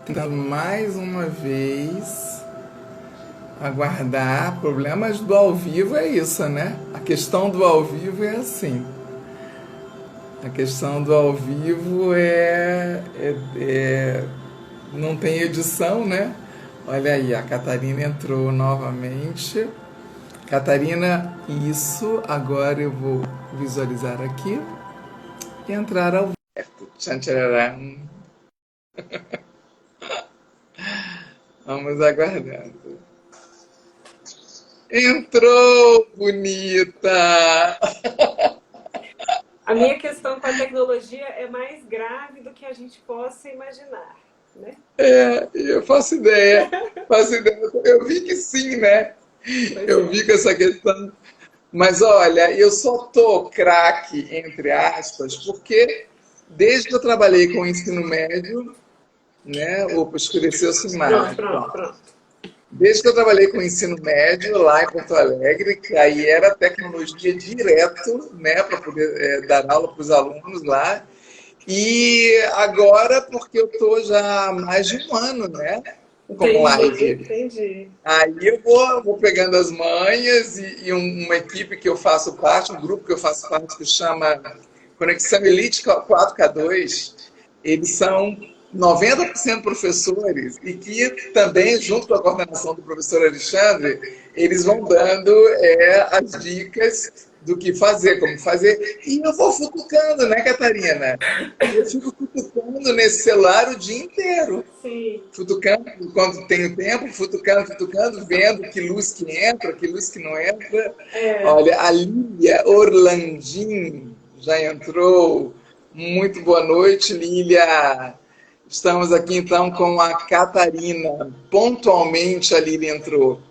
Tentando mais uma vez aguardar. Problemas do ao vivo é isso, né? A questão do ao vivo é assim. A questão do ao vivo não tem edição, né? Olha aí, a Catarina entrou novamente. Catarina, isso. Agora eu vou visualizar aqui e entrar ao vivo. Tchan, tchararam. Vamos aguardando. Entrou, bonita! A minha questão com a tecnologia é mais grave do que a gente possa imaginar, né? Eu faço ideia, faço ideia. Eu vi que sim, né? Pois Eu é. vi que essa questão. Mas olha, eu só tô craque, entre aspas, porque desde que eu trabalhei com o ensino médio, né? Opa, escureceu-se Pronto, mais. pronto, Pronto. pronto. Desde que eu trabalhei com o ensino médio lá em Porto Alegre, que aí era tecnologia direto, né, para poder dar aula para os alunos lá. E agora, porque eu estou já há mais de um ano, né, com Entendi, live. entendi. Aí eu vou pegando as manhas e uma equipe que eu faço parte, um grupo que eu faço parte que chama Conexão Elite 4K2. Eles são 90% professores e que também, junto com a coordenação do professor Alexandre, eles vão dando as dicas do que fazer, como fazer. E eu vou futucando, né, Catarina? Eu fico futucando nesse celular o dia inteiro. Sim. Futucando quando tenho tempo, futucando, futucando, vendo que luz que entra, que luz que não entra. É, Olha, a Lília Orlandim já entrou. Muito boa noite, Lília. Estamos aqui então com a Catarina. Pontualmente a Lília entrou.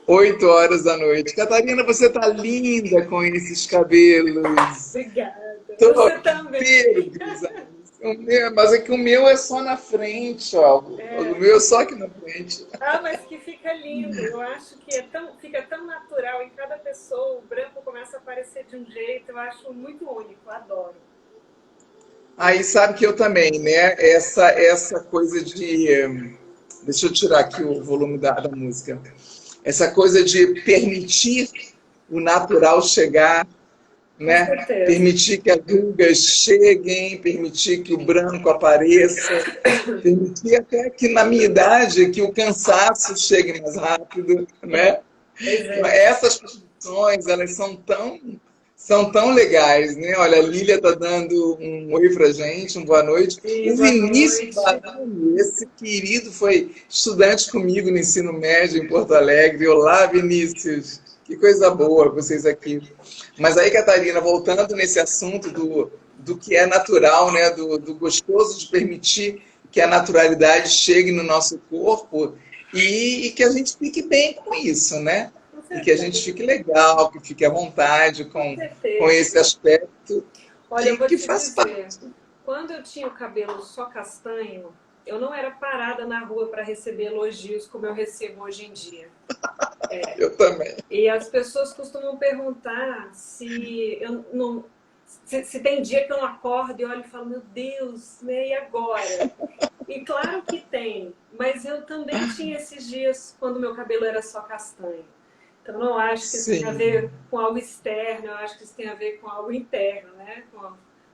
8 horas da noite. Catarina, você tá linda com esses cabelos. obrigada. Tô Você inteiro também. grisalho. Mas é que o meu é só na frente, ó. O É. meu é só aqui na frente. Ah, mas que fica lindo. Eu acho que fica tão natural em cada pessoa. O branco começa a aparecer de um jeito. Eu acho muito único. Adoro. Aí sabe que eu também, né? Essa coisa de. Deixa eu tirar aqui o volume da música. Essa coisa de permitir o natural chegar, Com né? certeza. Permitir que as rugas cheguem, permitir que o branco apareça, permitir até que na minha idade que o cansaço chegue mais rápido, É. né? Pois é. Essas produções, elas são tão legais, né? Olha, a Lília tá dando um oi pra gente, uma boa noite. Sim, O boa Vinícius noite. Baroni, esse querido, foi estudante comigo no ensino médio em Porto Alegre. Olá, Vinícius. Que coisa boa vocês aqui. Mas aí, Catarina, voltando nesse assunto do que é natural, né? Do gostoso de permitir que a naturalidade chegue no nosso corpo e que a gente fique bem com isso, né? Com E que a gente certeza. fique legal, que fique à vontade Com com certeza. esse aspecto Olha, eu vou que te faz dizer, parte. quando eu tinha o cabelo só castanho, eu não era parada na rua para receber elogios como eu recebo hoje em dia. Eu também. E as pessoas costumam perguntar se eu não, se tem dia que eu não acordo e olho e falo, meu Deus, né, e agora? E claro que tem, mas eu também tinha esses dias quando meu cabelo era só castanho. Então não acho que isso tem a ver Sim, com algo externo, eu acho que isso tem a ver com algo interno, né?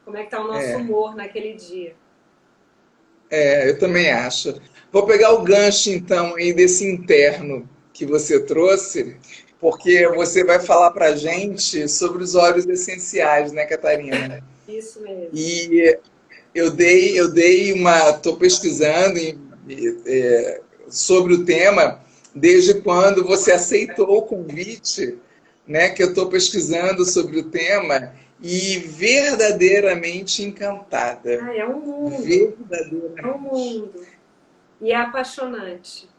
Como é que está o nosso é, humor naquele dia. eu também acho. Vou pegar o gancho, então, aí desse interno que você trouxe, porque você vai falar para gente sobre os óleos essenciais, né, Catarina? Isso mesmo. E estou pesquisando sobre o tema desde quando você aceitou o convite, né? Que eu estou pesquisando sobre o tema e verdadeiramente encantada. Ah, é um mundo, é um Verdadeiramente. mundo. E é apaixonante.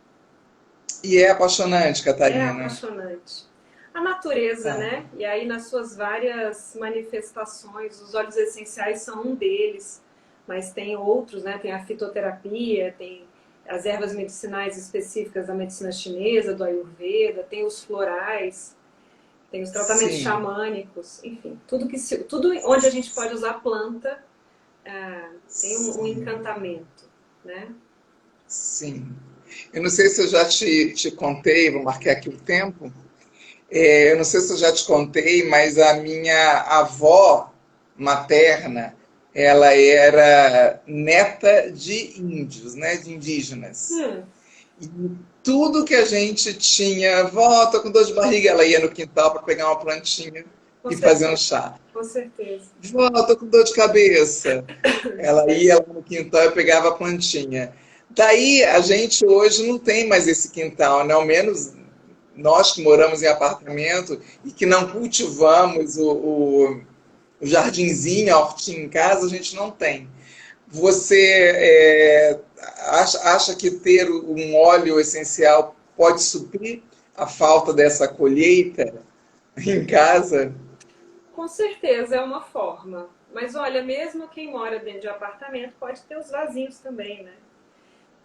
E é apaixonante, É Catarina. apaixonante. A natureza, Ah, né? E aí, nas suas várias manifestações, os óleos essenciais são um deles, mas tem outros, né? Tem a fitoterapia, tem as ervas medicinais específicas da medicina chinesa, do Ayurveda, tem os florais, tem os tratamentos sim. xamânicos, enfim, tudo onde a gente pode usar planta tem um Sim. encantamento, né? Sim. Eu não sei se eu já te contei, vou marcar aqui o tempo. Eu não sei se eu já te contei, mas a minha avó materna, ela era neta de índios, né, de indígenas. Hum, E tudo que a gente tinha, vó, tô com dor de barriga, ela ia no quintal para pegar uma plantinha com e fazer um certeza, chá. com certeza. Vó, tô com dor de cabeça. Ela ia lá no quintal e pegava a plantinha. Daí a gente hoje não tem mais esse quintal, né? Ao menos nós que moramos em apartamento e que não cultivamos o jardinzinho, a hortinha em casa, a gente não tem. Você acha que ter um óleo essencial pode suprir a falta dessa colheita em casa? Com certeza é uma forma. Mas olha, mesmo quem mora dentro de apartamento pode ter os vasinhos também, né?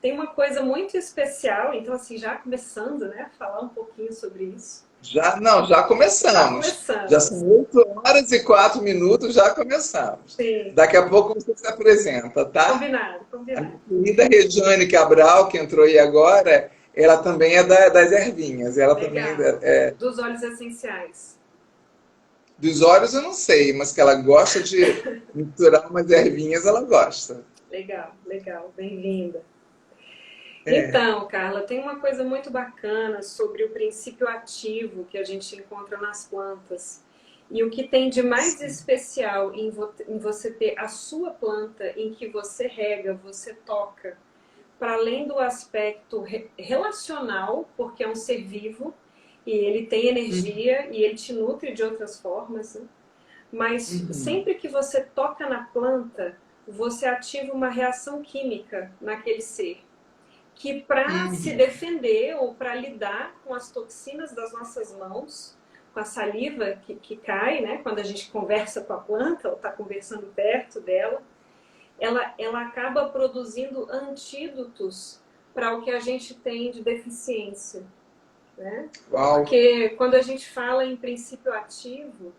Tem uma coisa muito especial, então assim, já começando, né, a falar um pouquinho sobre isso. Já, não, já Já começamos. Já começamos. são 8 horas e 4 minutos, já começamos. Sim, Daqui a pouco você se apresenta, tá? combinado, A combinado. minha querida Regiane Cabral, que entrou aí agora, ela também é das ervinhas. Ela também Legal. é Dos óleos essenciais. dos óleos, eu não sei, mas que ela gosta de misturar umas ervinhas, ela gosta. Legal, legal. Bem-vinda. É, Então, Carla, tem uma coisa muito bacana sobre o princípio ativo que a gente encontra nas plantas. E o que tem de mais especial em você ter a sua planta em que você rega, você toca, para além do aspecto relacional, porque é um ser vivo e ele tem energia e ele te nutre de outras formas, né? Mas uhum, sempre que você toca na planta, você ativa uma reação química naquele ser que para se uhum, defender ou para lidar com as toxinas das nossas mãos, com a saliva que cai, né, quando a gente conversa com a planta ou está conversando perto dela, ela acaba produzindo antídotos para o que a gente tem de deficiência. Né? uau, Porque quando a gente fala em princípio ativo,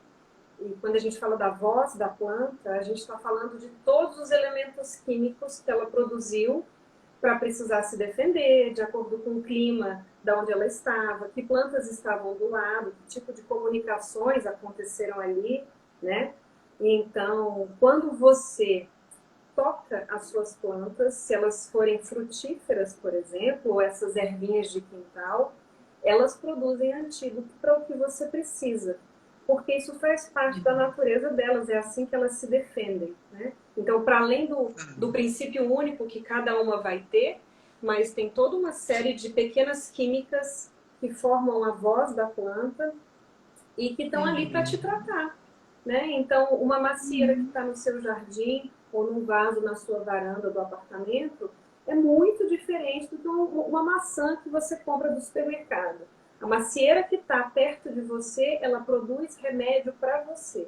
e quando a gente fala da voz da planta, a gente está falando de todos os elementos químicos que ela produziu para precisar se defender, de acordo com o clima da onde ela estava, que plantas estavam do lado, que tipo de comunicações aconteceram ali, né? Então, quando você toca as suas plantas, se elas forem frutíferas, por exemplo, ou essas ervinhas de quintal, elas produzem antídoto para o que você precisa, porque isso faz parte da natureza delas, é assim que elas se defendem. Né? Então, para além do princípio único que cada uma vai ter, mas tem toda uma série de pequenas químicas que formam a voz da planta e que estão ali para te tratar. Né? Então, uma macieira que está no seu jardim ou num vaso na sua varanda do apartamento é muito diferente do que uma maçã que você compra do supermercado. A macieira que está perto de você, ela produz remédio para você.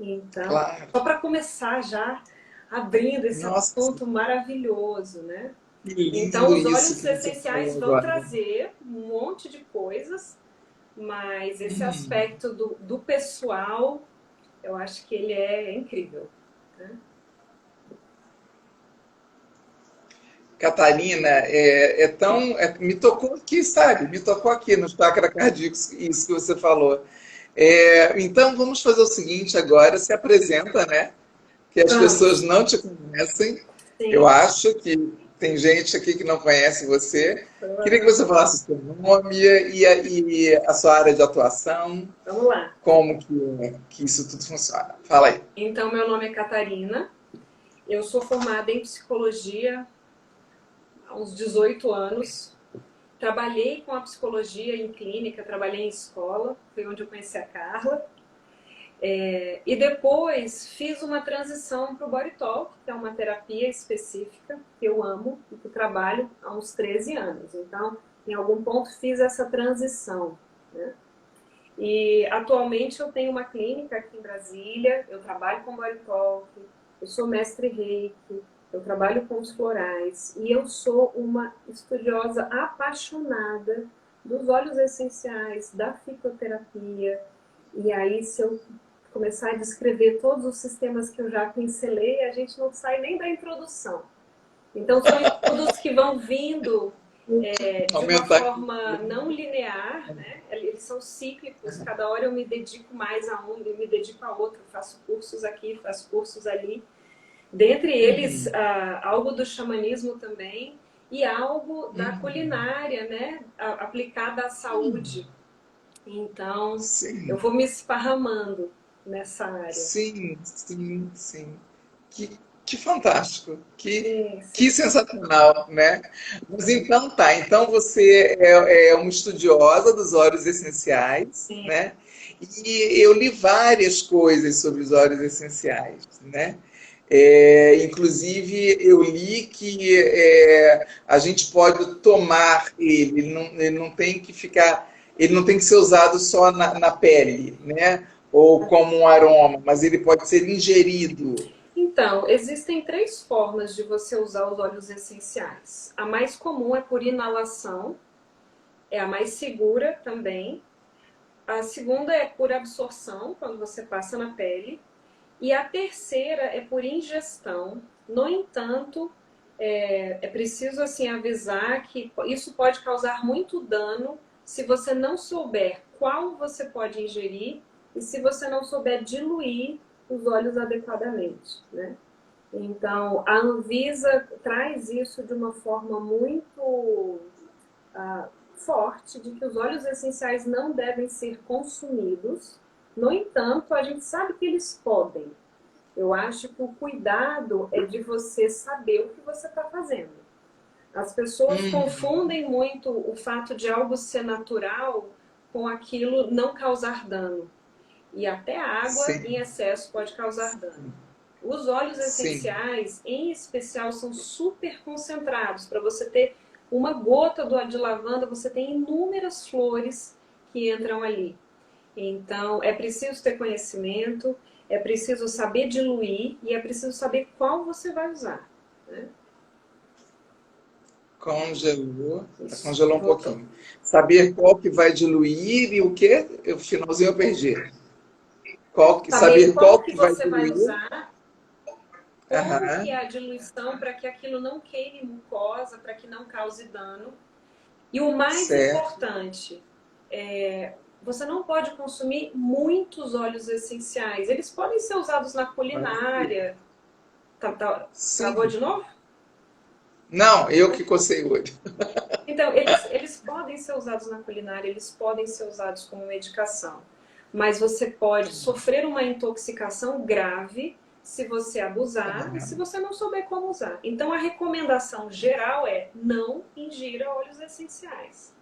Então, claro. só para começar já abrindo esse Nossa, assunto maravilhoso, né? que Então, lindo os isso óleos que você essenciais falou vão agora. trazer um monte de coisas, mas esse aspecto do pessoal, eu acho que ele é incrível. Né? Catarina, me tocou aqui, sabe? Me tocou aqui no chakra cardíaco, isso que você falou. Então, vamos fazer o seguinte agora, se apresenta, né? Que as pessoas Vamos. não te conhecem. Eu Sim, acho que tem gente aqui que não conhece você. Queria que você provavelmente. falasse o seu nome e a sua área de atuação, Vamos lá. como que isso tudo funciona. Fala aí. Então, meu nome é Catarina. Eu sou formada em psicologia há uns 18 anos. Trabalhei com a psicologia em clínica, trabalhei em escola, foi onde eu conheci a Carla. E depois fiz uma transição para o Body Talk, que é uma terapia específica que eu amo e que trabalho há uns 13 anos. Então, em algum ponto, fiz essa transição. Né? E atualmente eu tenho uma clínica aqui em Brasília, eu trabalho com Body Talk, eu sou mestre Reiki, eu trabalho com os florais e eu sou uma estudiosa apaixonada dos óleos essenciais, da fitoterapia. E aí, se eu começar a descrever todos os sistemas que eu já pincelei, a gente não sai nem da introdução. Então, são estudos que vão vindo de uma Aumentar. forma não linear, né? Eles são cíclicos, cada hora eu me dedico mais a um, eu me dedico a outro, faço cursos aqui, faço cursos ali. Dentre eles, algo do xamanismo também e algo da culinária, né? Aplicada à saúde. Então, eu Sim, vou me esparramando nessa área. sim, sim, sim. Que fantástico, Sim, que sim. sensacional, né? Mas então tá, então você é uma estudiosa dos óleos essenciais, Sim. né? E eu li várias coisas sobre os óleos essenciais, né? Inclusive eu li que a gente pode tomar ele não tem que ficar, ele não tem que ser usado só na pele, né? Ou como um aroma, mas ele pode ser ingerido. Então, existem três formas de você usar os óleos essenciais. A mais comum é por inalação, é a mais segura também. A segunda é por absorção, quando você passa na pele. E a terceira é por ingestão. No entanto, é preciso assim avisar que isso pode causar muito dano se você não souber qual você pode ingerir e se você não souber diluir os óleos adequadamente, né? Então, a Anvisa traz isso de uma forma muito forte, de que os óleos essenciais não devem ser consumidos. No entanto, a gente sabe que eles podem. Eu acho que o cuidado é de você saber o que você está fazendo. As pessoas confundem muito o fato de algo ser natural com aquilo não causar dano. E até a água em Sim, excesso pode causar dano. Os óleos sim. essenciais, em especial, são super concentrados. Para você ter uma gota do óleo de lavanda, você tem inúmeras flores que entram ali. Então, é preciso ter conhecimento, é preciso saber diluir e é preciso saber qual você vai usar. Né? Congelou, Isso, congelou um voltou. pouquinho. Saber qual que vai diluir e o quê? O finalzinho eu perdi. Saber Saber qual qual que que vai você vai diluir. usar, como que é Aham, a diluição para que aquilo não queime mucosa, para que não cause dano. E o mais certo. importante, você não pode consumir muitos óleos essenciais. Eles podem ser usados na Maravilha. culinária. Travou Sim. de novo? Não, eu que cocei o olho. Então, eles podem ser usados na culinária, eles podem ser usados como medicação. Mas você pode sofrer uma intoxicação grave se você abusar e se você não souber como usar. Então, a recomendação geral é não ingira óleos essenciais,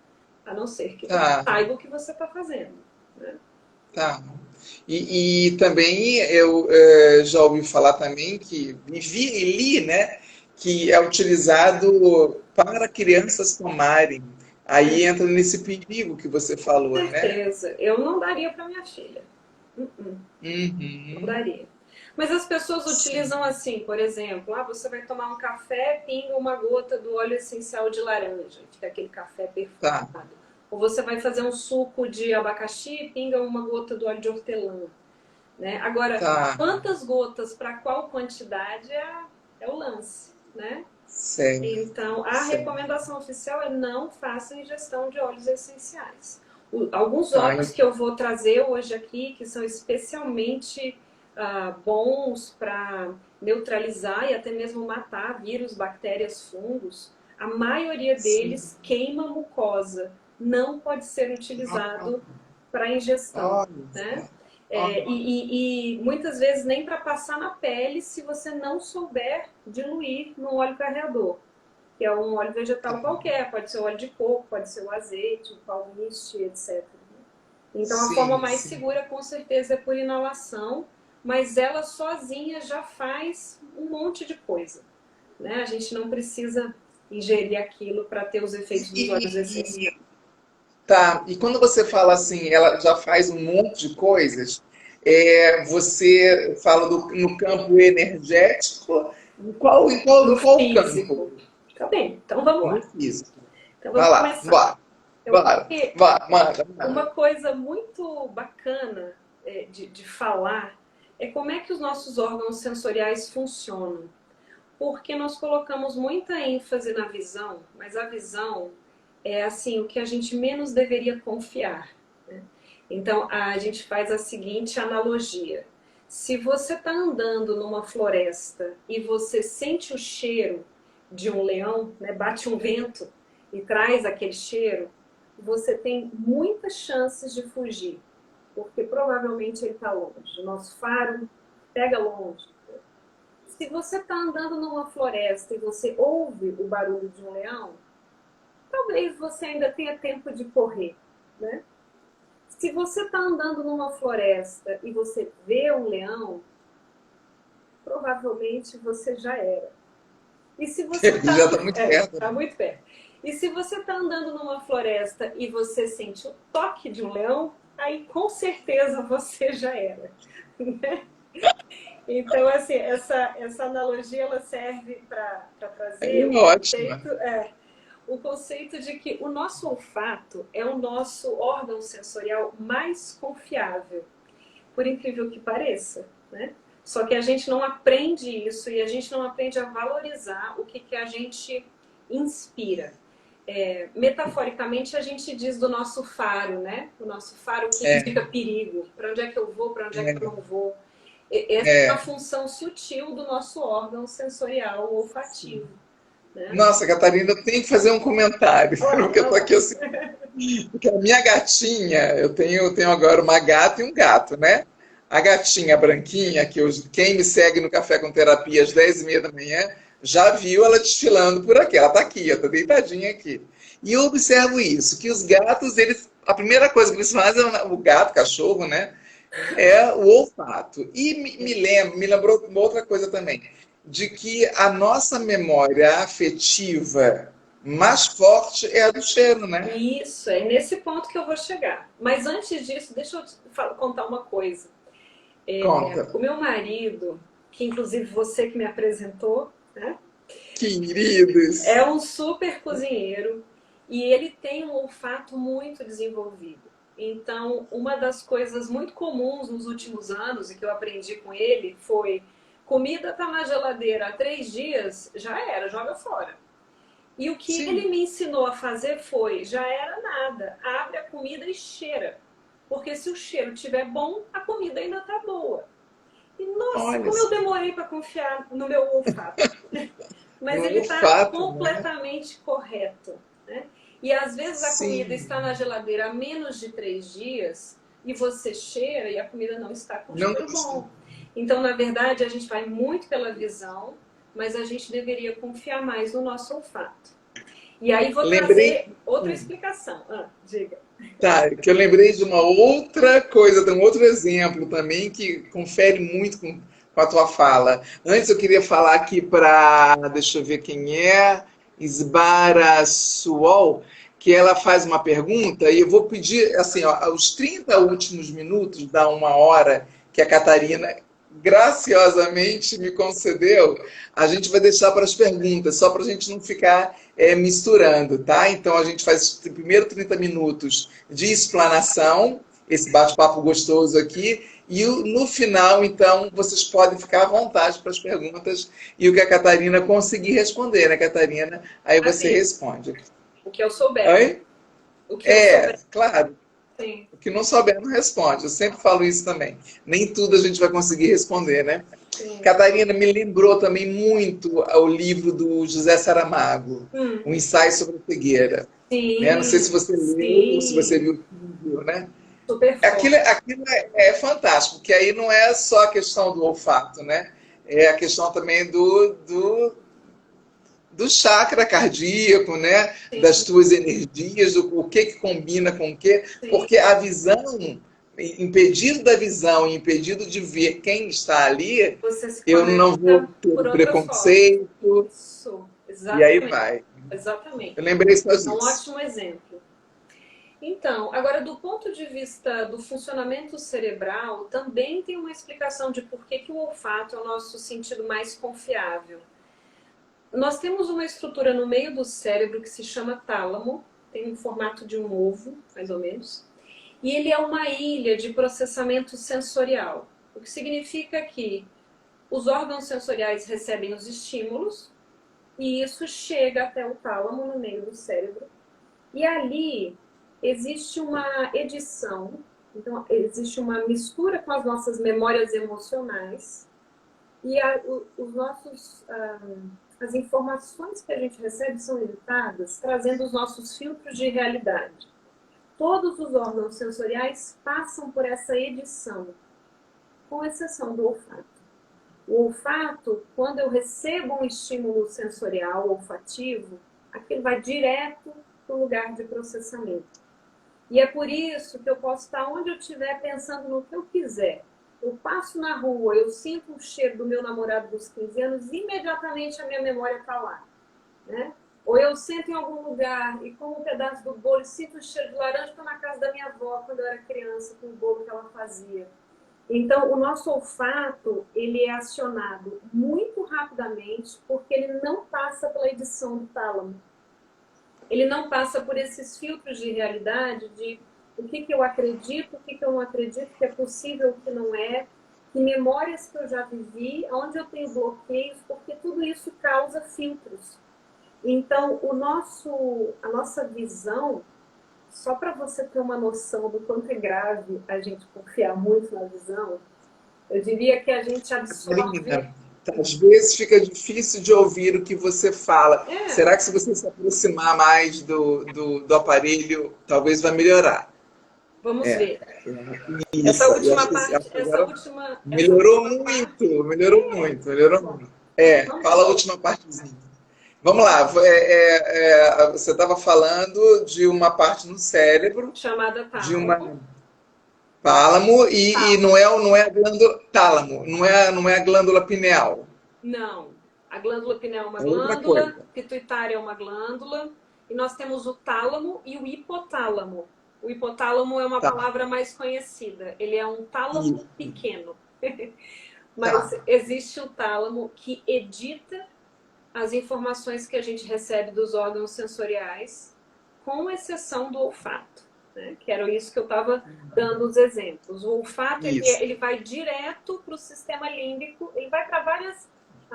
a não ser que você Tá, saiba o que você está fazendo. Né? tá. E também eu já ouvi falar também que vi e li, né, que é utilizado para crianças tomarem. Aí entra nesse perigo que você falou, né? Certeza. Eu não daria para minha filha. Não Uhum. daria. Mas as pessoas utilizam Sim, assim, por exemplo, você vai tomar um café, pinga uma gota do óleo essencial de laranja, fica aquele café tá, perfumado. Ou você vai fazer um suco de abacaxi, pinga uma gota do óleo de hortelã. Né? Agora, tá, quantas gotas para qual quantidade é o lance, né? certo, Então, a certo. recomendação oficial é não faça ingestão de óleos essenciais. Alguns Tá, óleos que eu vou trazer hoje aqui, que são especialmente bons para neutralizar e até mesmo matar vírus, bactérias, fungos, a maioria sim. deles queima a mucosa. Não pode ser utilizado para ingestão, Olha né? só. Olha, E muitas vezes nem para passar na pele se você não souber diluir no óleo carreador, que é um óleo vegetal tá. qualquer, pode ser o óleo de coco, pode ser o azeite, o palmiste, etc. Então a forma Sim, mais sim. segura com certeza é por inalação, mas ela sozinha já faz um monte de coisa. Né? A gente não precisa ingerir aquilo para ter os efeitos dos óleos essenciais. Tá, e quando você fala assim, ela já faz um monte de coisas, você fala no campo energético, No em qual campo? físico. Tá bem, então vamos No lá. físico. Então Vai vamos lá, começar. bora, Eu acho bora, que vai, manda, uma manda. coisa muito bacana de falar é como é que os nossos órgãos sensoriais funcionam. porque nós colocamos muita ênfase na visão, mas a visão é assim o que a gente menos deveria confiar, né? Então a gente faz a seguinte analogia: se você está andando numa floresta e você sente o cheiro de um leão, né, bate um vento e traz aquele cheiro, você tem muitas chances de fugir, porque provavelmente ele está longe. O nosso faro pega longe. Se você está andando numa floresta e você ouve o barulho de um leão, talvez você ainda tenha tempo de correr, né? Se você está andando numa floresta e você vê um leão, provavelmente você já era. E se você Ele já está muito perto. tá muito perto. E se você está andando numa floresta e você sente o toque de um leão, aí com certeza você já era. Né? Então, assim, essa analogia ela serve para trazer o conceito de que o nosso olfato é o nosso órgão sensorial mais confiável, por incrível que pareça, né? Só que a gente não aprende isso e a gente não aprende a valorizar o que a gente inspira. Metaforicamente, a gente diz do nosso faro, né? O nosso faro que indica perigo. Para onde é que eu vou, para onde é que eu não vou. Essa é uma função sutil do nosso órgão sensorial olfativo. Né? Nossa, Catarina, eu tenho que fazer um comentário, porque eu tô aqui assim. Porque a minha gatinha, eu tenho agora uma gata e um gato, né? A gatinha branquinha, quem me segue no Café com Terapia às 10h30 da manhã, já viu ela desfilando por aqui. Ela tá aqui, ela tá deitadinha aqui. E eu observo isso, que os gatos, a primeira coisa que eles fazem, o gato, cachorro, né? É o olfato. E me lembrou uma outra coisa também, de que a nossa memória afetiva mais forte é a do cheiro, né? Isso, é nesse ponto que eu vou chegar. Mas antes disso, deixa eu te contar uma coisa. Conta. O meu marido, que inclusive você que me apresentou, né? Queridos. É um super cozinheiro e ele tem um olfato muito desenvolvido. Então, uma das coisas muito comuns nos últimos anos e que eu aprendi com ele foi: comida tá na geladeira há 3 dias, já era, joga fora. E o que ele me ensinou a fazer foi: já era nada, abre a comida e cheira. Porque se o cheiro estiver bom, a comida ainda está boa. E nossa, Olha como eu só. demorei para confiar no meu olfato. Mas No ele está olfato, né? completamente correto. Né? E às vezes a comida Sim. está na geladeira há menos de 3 dias e você cheira e a comida não está com Não, cheiro bom. Então, na verdade, a gente vai muito pela visão, mas a gente deveria confiar mais no nosso olfato. E aí vou lembrei. trazer outra explicação. Diga. Tá, que eu lembrei de uma outra coisa, de um outro exemplo também que confere muito com a tua fala. Antes eu queria falar aqui para, deixa eu ver quem é, Isbara Suol, que ela faz uma pergunta e eu vou pedir, assim, ó, os 30 últimos minutos da 1 hora que a Catarina graciosamente me concedeu, a gente vai deixar para as perguntas, só para a gente não ficar misturando, tá? Então a gente faz primeiro 30 minutos de explanação, esse bate-papo gostoso aqui, e no final, então, vocês podem ficar à vontade para as perguntas e o que a Catarina conseguir responder, né, Catarina? Aí você Assim, responde. o que eu souber. Oi? O que eu souber. Claro. Sim. O que não souber, não responde. Eu sempre falo isso também. Nem tudo a gente vai conseguir responder, né? Sim. Catarina, me lembrou também muito o livro do José Saramago, O Ensaio sobre a Cegueira. Sim, Né? Não sei se você leu ou se você viu, né? Super Aquilo é fantástico, porque aí não é só a questão do olfato, né? É a questão também do chakra cardíaco, né? Sim. Das tuas energias, o que combina com o quê. Sim. Porque a visão, impedido da visão, impedido de ver quem está ali, eu não vou ter preconceito. Isso, E aí exatamente. vai. Exatamente. Eu lembrei só disso. É um ótimo exemplo. Então, agora do ponto de vista do funcionamento cerebral, também tem uma explicação de por que o olfato é o nosso sentido mais confiável. Nós temos uma estrutura no meio do cérebro que se chama tálamo, tem um formato de um ovo, mais ou menos, e ele é uma ilha de processamento sensorial, o que significa que os órgãos sensoriais recebem os estímulos e isso chega até o tálamo, no meio do cérebro. E ali existe uma edição, então existe uma mistura com as nossas memórias emocionais e as informações que a gente recebe são editadas, trazendo os nossos filtros de realidade. Todos os órgãos sensoriais passam por essa edição, com exceção do olfato. O olfato, quando eu recebo um estímulo sensorial olfativo, aquilo vai direto para o lugar de processamento. E é por isso que eu posso estar onde eu estiver pensando no que eu quiser. Eu passo na rua, eu sinto o cheiro do meu namorado dos 15 anos, imediatamente a minha memória está lá, né? Ou eu sento em algum lugar e como um pedaço do bolo e sinto o cheiro de laranja, estou na casa da minha avó quando eu era criança, com o bolo que ela fazia. Então, o nosso olfato, ele é acionado muito rapidamente porque ele não passa pela edição do tálamo. Ele não passa por esses filtros de realidade, de o que eu acredito, o que eu não acredito, o que é possível, o que não é, que memórias que eu já vivi, onde eu tenho bloqueios, porque tudo isso causa filtros. Então, a nossa visão, só para você ter uma noção do quanto é grave a gente confiar muito na visão, eu diria que a gente absorve... Marina, às vezes fica difícil de ouvir o que você fala. É, Será que se você se aproximar mais do aparelho, talvez vai melhorar? vamos ver. Isso, eu acho que agora melhorou muito. Fala a última partezinha. Vamos lá, você estava falando de uma parte no cérebro, chamada de tálamo. uma tálamo, e não é a glândula tálamo, não é a glândula pineal. Não, a glândula pineal é uma outra glândula, coisa. pituitária é uma glândula, e nós temos o tálamo e o hipotálamo. O hipotálamo é uma Tá. palavra mais conhecida, ele é um tálamo Isso. pequeno. Mas existe o tálamo que edita as informações que a gente recebe dos órgãos sensoriais, com exceção do olfato, né? Que era isso que eu estava dando os exemplos. O olfato ele vai direto para o sistema límbico, ele vai para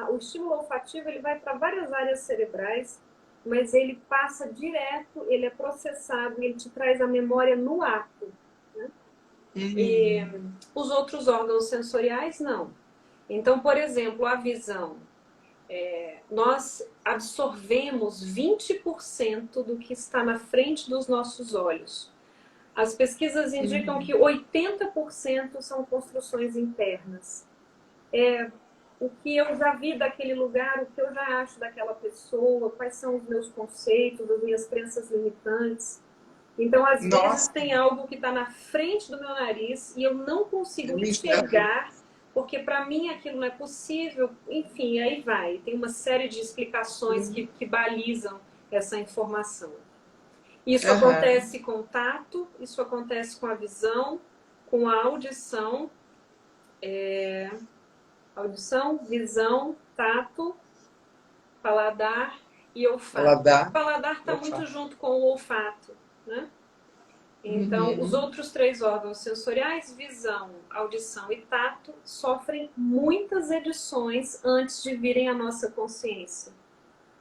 o estímulo olfativo ele vai para várias áreas cerebrais, mas ele passa direto, ele é processado e ele te traz a memória no ato, né? E os outros órgãos sensoriais não. Então, por exemplo, a visão. Nós absorvemos 20% do que está na frente dos nossos olhos. As pesquisas indicam que 80% são construções internas. O que eu já vi daquele lugar, o que eu já acho daquela pessoa, quais são os meus conceitos, as minhas crenças limitantes. Então, às vezes, tem algo que está na frente do meu nariz e eu não consigo enxergar, porque para mim aquilo não é possível. Enfim, aí vai. Tem uma série de explicações que balizam essa informação. Isso acontece com o tato, isso acontece com a visão, com a audição. Audição, visão, tato, paladar e olfato. O paladar está muito junto com o olfato, né? Então, os outros 3 órgãos sensoriais, visão, audição e tato, sofrem muitas edições antes de virem à nossa consciência.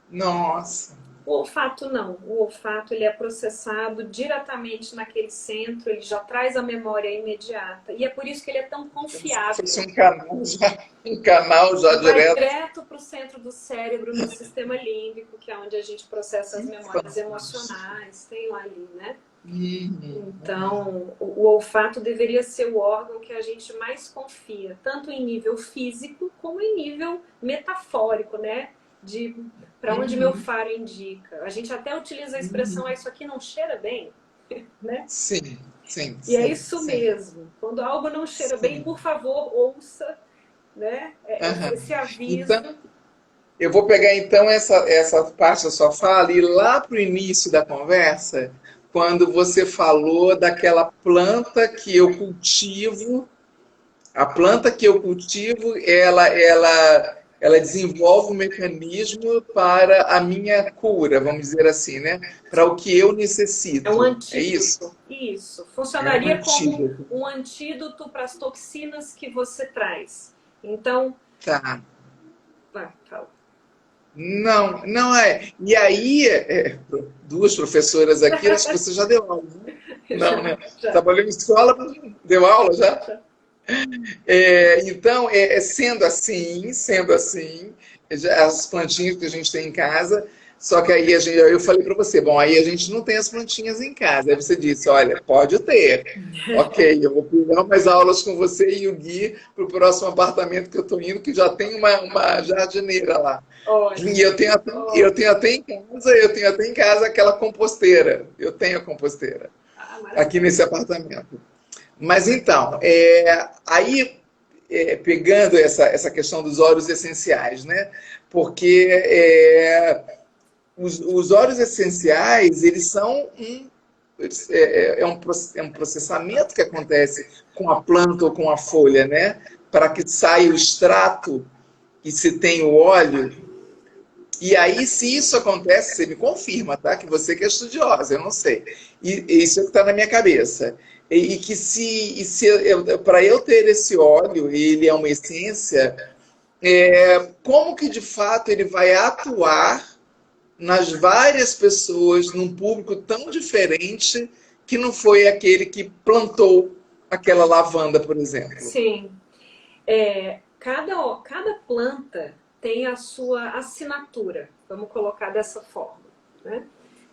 Nossa! O olfato não. O olfato ele é processado diretamente naquele centro, ele já traz a memória imediata. E é por isso que ele é tão confiável. Se fosse um canal já direto. Vai direto para o centro do cérebro, no sistema límbico, que é onde a gente processa as memórias emocionais. Tem lá ali, né? Então, o olfato deveria ser o órgão que a gente mais confia, tanto em nível físico como em nível metafórico, né? De para onde meu faro indica. A gente até utiliza a expressão, isso aqui não cheira bem, né? Sim. E é isso mesmo. Quando algo não cheira bem, por favor, ouça, né? Esse aviso. Então, eu vou pegar então essa parte da sua fala e ir lá para o início da conversa, quando você falou daquela planta que eu cultivo. A planta que eu cultivo, ela desenvolve um mecanismo para a minha cura, vamos dizer assim, né? Para o que eu necessito. É um antídoto. É isso? Isso. Funcionaria como um antídoto para as toxinas que você traz. Então, Tá. Vai, fala. Não, não é. E aí, duas professoras aqui, acho que você já deu aula, né? Não, né? Já. Trabalhou em escola, mas deu aula já? Já. Então, sendo assim, as plantinhas que a gente tem em casa, só que aí eu falei para você, bom, aí a gente não tem as plantinhas em casa. Aí você disse, olha, pode ter. Ok, eu vou pegar umas aulas com você e o Gui para o próximo apartamento que eu estou indo, que já tem uma jardineira lá. E Ótimo. eu tenho até em casa aquela composteira. Eu tenho a composteira Ah, aqui maravilha. nesse apartamento. Mas então, aí pegando essa questão dos óleos essenciais, né? Porque os óleos essenciais, eles são é um processamento que acontece com a planta ou com a folha, né? Para que saia o extrato e se tem o óleo. E aí, se isso acontece, você me confirma, tá? Que você que é estudiosa, eu não sei. E isso é que está na minha cabeça. E que se para eu ter esse óleo, ele é uma essência, como que de fato ele vai atuar nas várias pessoas, num público tão diferente que não foi aquele que plantou aquela lavanda, por exemplo. Sim. Cada planta tem a sua assinatura, vamos colocar dessa forma, né?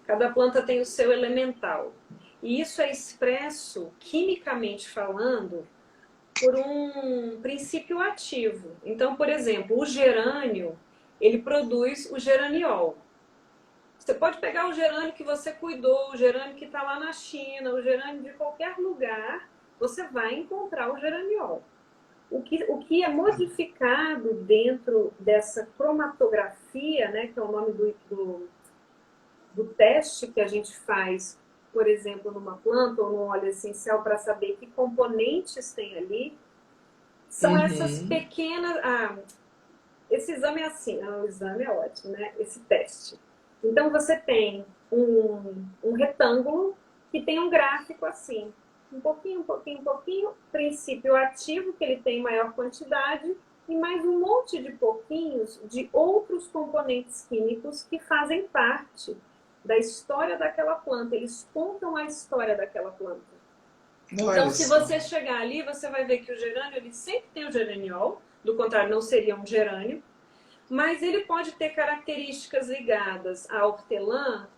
Cada planta tem o seu elemental. E isso é expresso, quimicamente falando, por um princípio ativo. Então, por exemplo, o gerânio, ele produz o geraniol. Você pode pegar o gerânio que você cuidou, o gerânio que está lá na China, o gerânio de qualquer lugar, você vai encontrar o geraniol. O que é modificado dentro dessa cromatografia, né, que é o nome do teste que a gente faz, por exemplo, numa planta ou num óleo essencial para saber que componentes tem ali, são essas Uhum. pequenas... esse exame é assim, o exame é ótimo, né? Esse teste. Então você tem um retângulo que tem um gráfico assim, um pouquinho, princípio ativo, que ele tem maior quantidade, e mais um monte de pouquinhos de outros componentes químicos que fazem parte da história daquela planta. Eles contam a história daquela planta. Então, Olha se só. você chegar ali, você vai ver que o gerânio, ele sempre tem o geraniol, do contrário, não seria um gerânio, mas ele pode ter características ligadas à hortelã,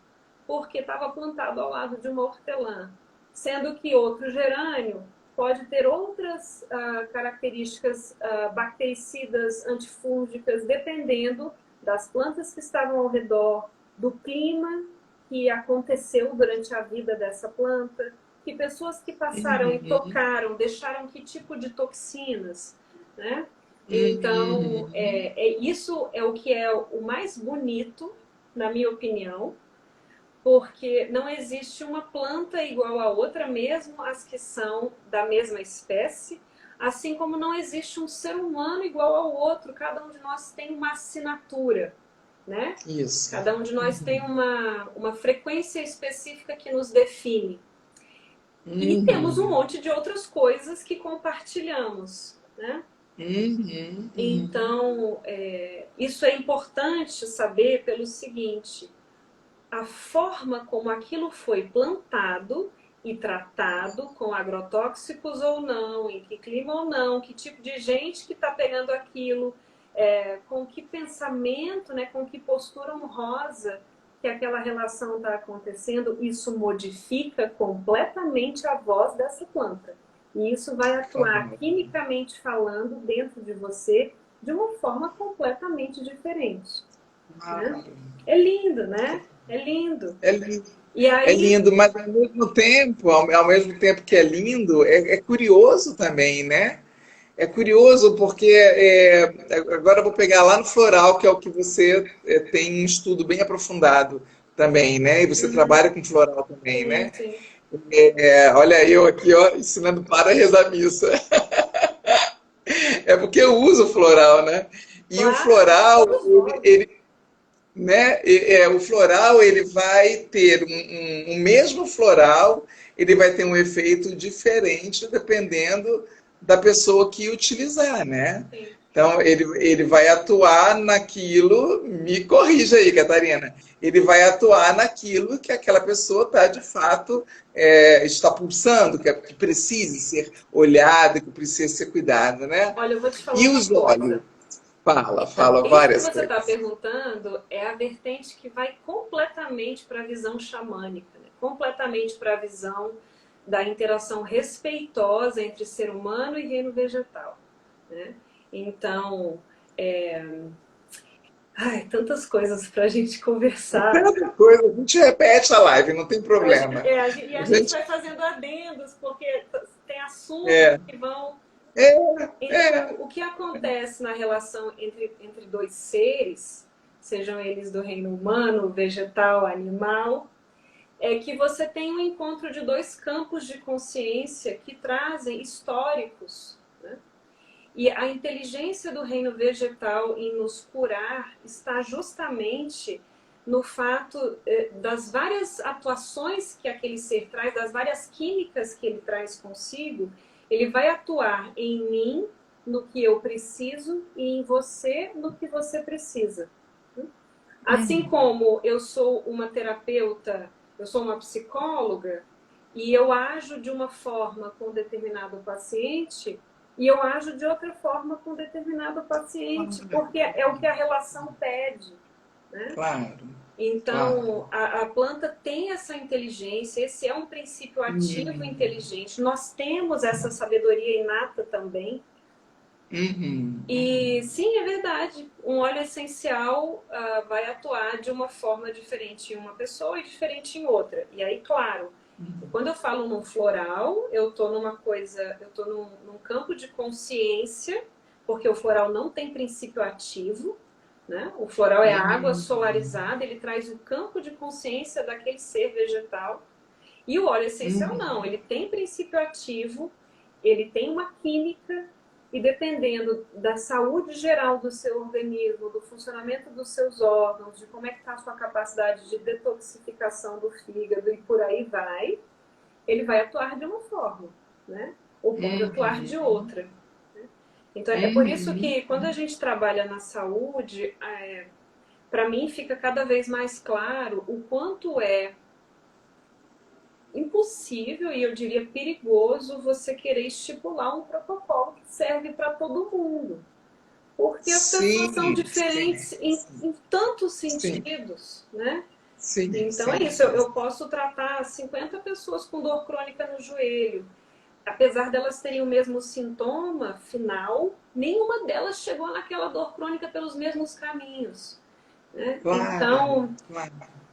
porque estava plantado ao lado de uma hortelã, sendo que outro gerânio pode ter outras características bactericidas, antifúngicas, dependendo das plantas que estavam ao redor, do clima que aconteceu durante a vida dessa planta, que pessoas que passaram e Uhum. tocaram deixaram que tipo de toxinas, né? Então, Uhum. isso é o que é o mais bonito, na minha opinião, porque não existe uma planta igual a outra, mesmo as que são da mesma espécie, assim como não existe um ser humano igual ao outro, cada um de nós tem uma assinatura, né? Isso. Cada um de nós tem uma frequência específica que nos define. E temos um Uhum. monte de outras coisas que compartilhamos, né? Uhum. Uhum. Então, isso é importante saber pelo seguinte: a forma como aquilo foi plantado e tratado, com agrotóxicos ou não, em que clima ou não, que tipo de gente que está pegando aquilo, com que pensamento, né, com que postura honrosa que aquela relação está acontecendo, isso modifica completamente a voz dessa planta. E isso vai atuar Claro. quimicamente falando dentro de você de uma forma completamente diferente, né? Claro. É lindo, né? É lindo. É lindo. E É aí, lindo, mas ao mesmo tempo que é lindo, é curioso também, né? É curioso porque agora eu vou pegar lá no floral, que é o que você tem um estudo bem aprofundado também, né? E você trabalha com floral também, sim, né? sim. Olha eu aqui, ó, ensinando para rezar missa. É porque eu uso floral, né? E o Claro, floral, todos nós. né? O floral ele vai ter um mesmo floral, ele vai ter um efeito diferente dependendo da pessoa que utilizar, né? Sim. Então, ele vai atuar naquilo, me corrija aí, Catarina, ele vai atuar naquilo que aquela pessoa está, de fato, está pulsando, que precisa ser olhada, que precisa ser cuidada, né? Olha, eu vou te falar E uma os coisa. olhos? Fala Isso que várias você está coisas. perguntando é a vertente que vai completamente para a visão xamânica, né? Completamente para a visão da interação respeitosa entre ser humano e reino vegetal, né? Então, tantas coisas para a gente conversar. Tanta coisa, a gente repete a live, não tem problema. E a gente vai fazendo adendos, porque tem assuntos É, que vão. é, Então, o que acontece na relação entre dois seres, sejam eles do reino humano, vegetal, animal, é que você tem um encontro de dois campos de consciência que trazem históricos, né? E a inteligência do reino vegetal em nos curar está justamente no fato das várias atuações que aquele ser traz, das várias químicas que ele traz consigo. Ele vai atuar em mim, no que eu preciso, e em você, no que você precisa. Assim como eu sou uma terapeuta, eu sou uma psicóloga, e eu ajo de uma forma com determinado paciente, e eu ajo de outra forma com determinado paciente, porque é o que a relação pede, né? claro. Então, a planta tem essa inteligência, esse é um princípio ativo inteligente. Nós temos essa sabedoria inata também. E sim, é verdade, um óleo essencial vai atuar de uma forma diferente em uma pessoa e diferente em outra. E aí, claro, quando eu falo num floral, eu estou num campo de consciência, porque o floral não tem princípio ativo, né? O floral é água solarizada, ele traz o campo de consciência daquele ser vegetal. E o óleo essencial não, ele tem princípio ativo, ele tem uma química, e dependendo da saúde geral do seu organismo, do funcionamento dos seus órgãos, de como é que está a sua capacidade de detoxificação do fígado e por aí vai, ele vai atuar de uma forma, né? Ou pode atuar de outra. Então, é por isso que quando a gente trabalha na saúde, para mim fica cada vez mais claro o quanto é impossível, e eu diria perigoso, você querer estipular um protocolo que serve para todo mundo. Porque as pessoas são diferentes em tantos sentidos, né? Então é isso, eu posso tratar 50 pessoas com dor crônica no joelho. Apesar delas terem o mesmo sintoma final, nenhuma delas chegou naquela dor crônica pelos mesmos caminhos, né? Então,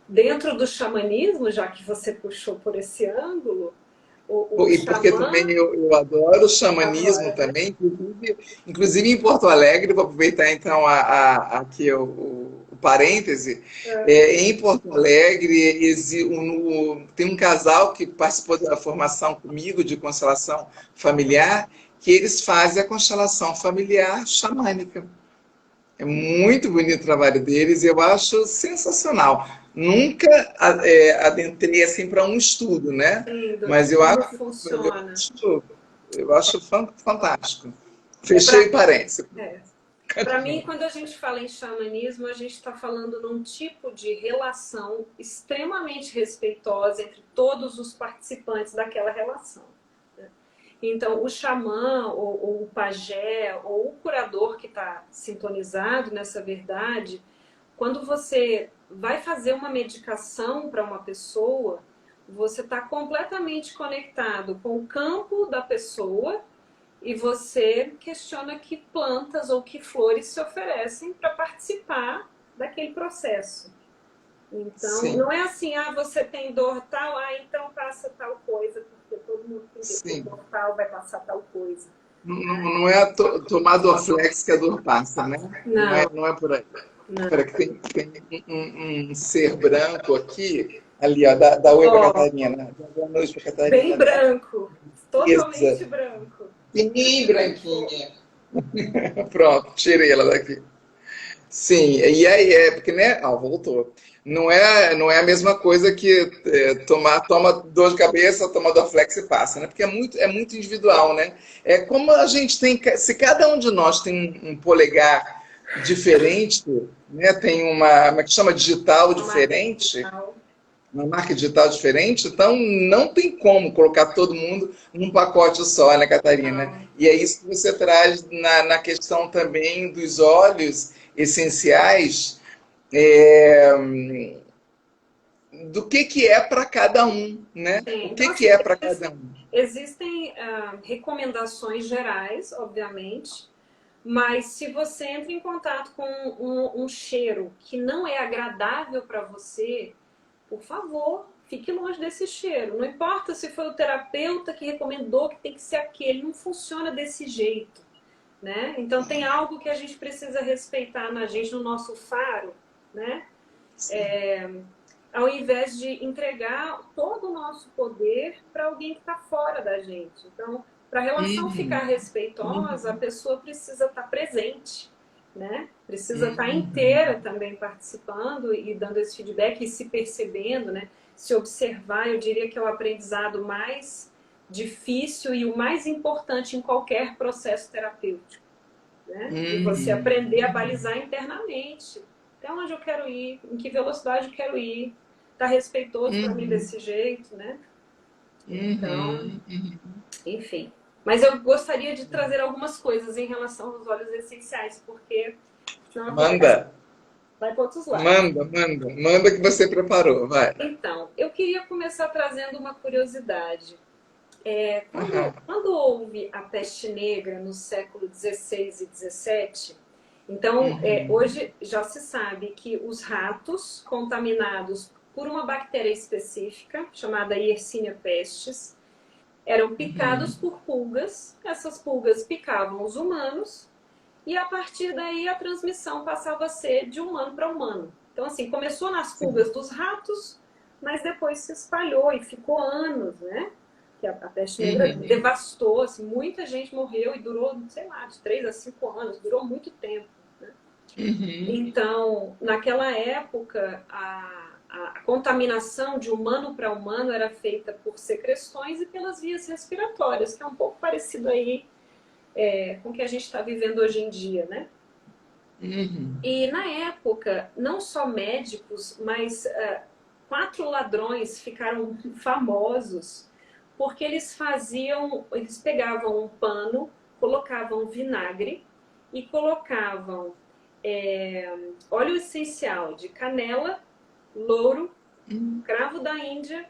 dentro do xamanismo, já que você puxou por esse ângulo, E porque também eu adoro o xamanismo também, inclusive em Porto Alegre, vou aproveitar então aqui o parêntese, em Porto Alegre tem um casal que participou da formação comigo de constelação familiar, que eles fazem a constelação familiar xamânica. É muito bonito o trabalho deles e eu acho sensacional. Nunca adentrei assim para um estudo, né? Mas eu acho fantástico. Fechei parênteses. Para mim, quando a gente fala em xamanismo, a gente está falando num tipo de relação extremamente respeitosa entre todos os participantes daquela relação. Então, o xamã, ou o pajé, ou o curador que está sintonizado nessa verdade, quando você vai fazer uma medicação para uma pessoa, você está completamente conectado com o campo da pessoa e você questiona que plantas ou que flores se oferecem para participar daquele processo. Então, não é assim, você tem dor tal, então passa tal coisa, porque todo mundo tem dor tal, vai passar tal coisa. Não é tomar Dorflex que a dor passa, né? Não é por aí. Espera que tem um ser branco aqui, ali, ó, da oi pra Catarina. Boa noite pra Catarina. Bem branco, totalmente branco. Bem branquinha. Pronto, tirei ela daqui. Sim, e aí porque, né? Voltou. não é a mesma coisa que toma dor de cabeça, toma Dorflex e passa, né? Porque é muito individual, né? É como a gente tem, se cada um de nós tem um polegar diferente, né? Tem como é que chama, digital Uma marca diferente, digital. uma marca digital diferente, então não tem como colocar todo mundo num pacote só, né, Catarina? Não. E é isso que você traz na questão também dos óleos essenciais, é, do que é para cada um, né? Sim. O Então, que assim, é para cada um. existem recomendações gerais, obviamente, mas se você entra em contato com um cheiro que não é agradável para você, por favor, fique longe desse cheiro. Não importa se foi o terapeuta que recomendou que tem que ser aquele, não funciona desse jeito, né? Então tem algo que a gente precisa respeitar na gente, no nosso faro, né? Ao invés de entregar todo o nosso poder para alguém que está fora da gente. Então, para a relação ficar Uhum, respeitosa, a pessoa precisa estar presente, né? Precisa estar uhum, inteira também participando e dando esse feedback e se percebendo, né? Se observar, eu diria que é o aprendizado mais difícil e o mais importante em qualquer processo terapêutico, né? E você uhum, aprender a balizar internamente. Até onde eu quero ir, em que velocidade eu quero ir, tá respeitoso para mim uhum, desse jeito, né? Então, uhum, uhum. enfim. Mas eu gostaria de trazer algumas coisas em relação aos óleos essenciais, porque senão a conversa Manda, vai para outros lados. manda que você preparou, vai. Então, eu queria começar trazendo uma curiosidade. Aham, Quando houve a peste negra no século XVI e XVII, então uhum, hoje já se sabe que os ratos contaminados por uma bactéria específica, chamada Yersinia pestis, eram picados uhum, por pulgas, essas pulgas picavam os humanos, e a partir daí a transmissão passava a ser de humano para humano. Então, assim, começou nas sim, pulgas dos ratos, mas depois se espalhou e ficou anos, né? Que a peste negra uhum, devastou, assim, muita gente morreu e durou, sei lá, de 3 a 5 anos, durou muito tempo. Né? uhum, Então, naquela época, a contaminação de humano para humano era feita por secreções e pelas vias respiratórias, que é um pouco parecido aí com o que a gente está vivendo hoje em dia, né? uhum, E na época, não só médicos, mas 4 ladrões ficaram famosos porque eles pegavam um pano, colocavam vinagre e colocavam óleo essencial de canela, louro, uhum, cravo da Índia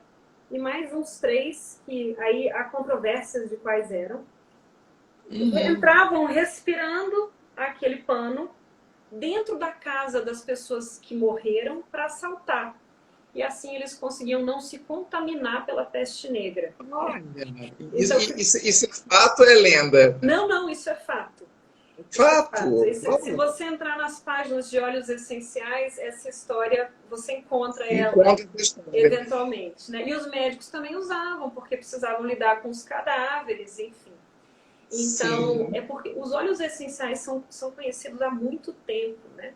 e mais uns 3 que aí há controvérsias de quais eram. uhum. Entravam respirando aquele pano dentro da casa das pessoas que morreram para assaltar. E assim eles conseguiam não se contaminar pela peste negra. Olha, isso, Então, isso é fato ou é lenda? não, isso é fato. Isso é fato. Fato. Se Olha, você entrar nas páginas de óleos essenciais, essa história, você encontra ela encontra essa história. eventualmente. Né? E os médicos também usavam, porque precisavam lidar com os cadáveres, enfim. Então, Sim. é porque os óleos essenciais são conhecidos há muito tempo, né?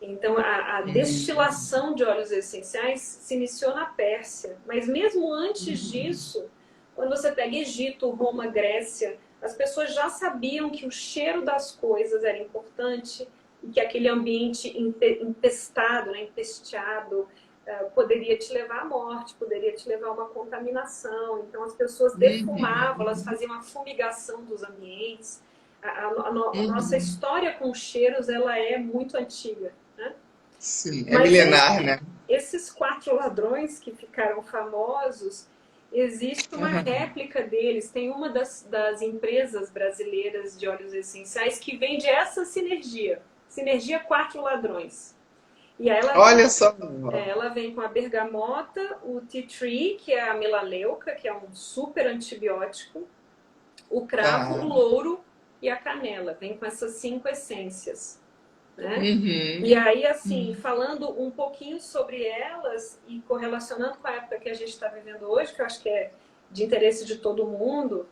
Então, a Uhum, destilação de óleos essenciais se iniciou na Pérsia, mas mesmo antes uhum, disso, quando você pega Egito, Roma, Grécia, as pessoas já sabiam que o cheiro das coisas era importante e que aquele ambiente empestado, né, empesteado, poderia te levar à morte, poderia te levar a uma contaminação. Então, as pessoas defumavam, elas uhum, faziam a fumigação dos ambientes. A nossa uhum. história com cheiros ela é muito antiga, né? Sim, é Mas milenar, né? esses 4 ladrões que ficaram famosos, existe uma Uhum. réplica deles. Tem uma das empresas brasileiras de óleos essenciais que vende essa sinergia 4 ladrões. E aí Olha só. ela vem com a bergamota, o tea tree, que é a melaleuca, que é um super antibiótico, o cravo, o Tá. louro e a canela. Vem com essas 5 essências, né? E Uhum. aí, assim, Uhum. falando um pouquinho sobre elas e correlacionando com a época que a gente está vivendo hoje, que eu acho que é de interesse de todo mundo,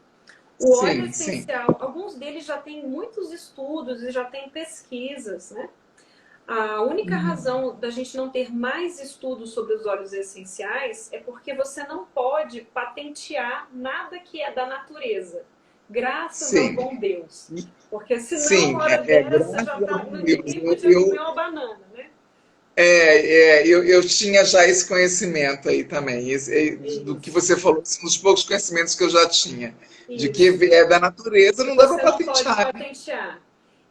o óleo Sim, sim. essencial, alguns deles já têm muitos estudos e já têm pesquisas, né? A única razão da gente não ter mais estudos sobre os óleos essenciais é porque você não pode patentear nada que é da natureza. Graças ao Sim, bom Deus. Porque senão, sim, uma hora dessa, graças já a tá, Deus. ninguém podia comer uma banana, né? Eu tinha já esse conhecimento aí também, do que Isso, você falou, esse um dos poucos conhecimentos que eu já tinha, de que isso. é da natureza, Que não dá para você não pode patentear. patentear.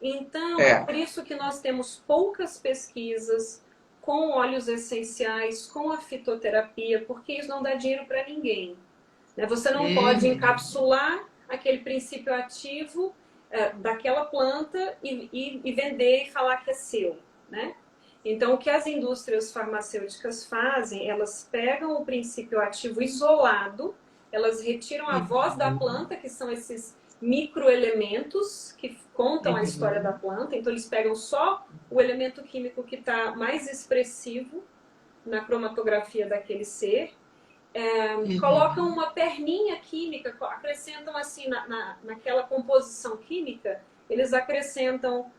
Então, é É. por isso que nós temos poucas pesquisas com óleos essenciais, com a fitoterapia, porque isso não dá dinheiro para ninguém. Né? Você não pode Uhum. encapsular aquele princípio ativo daquela planta e vender e falar que é seu. Né? Então, o que as indústrias farmacêuticas fazem, elas pegam o princípio ativo isolado, elas retiram a voz da Uhum. planta, que são esses microelementos que contam a história da Uhum. planta. Então, eles pegam só o elemento químico que está mais expressivo na cromatografia daquele ser, colocam Uhum. uma perninha química, acrescentam assim naquela composição química, eles acrescentam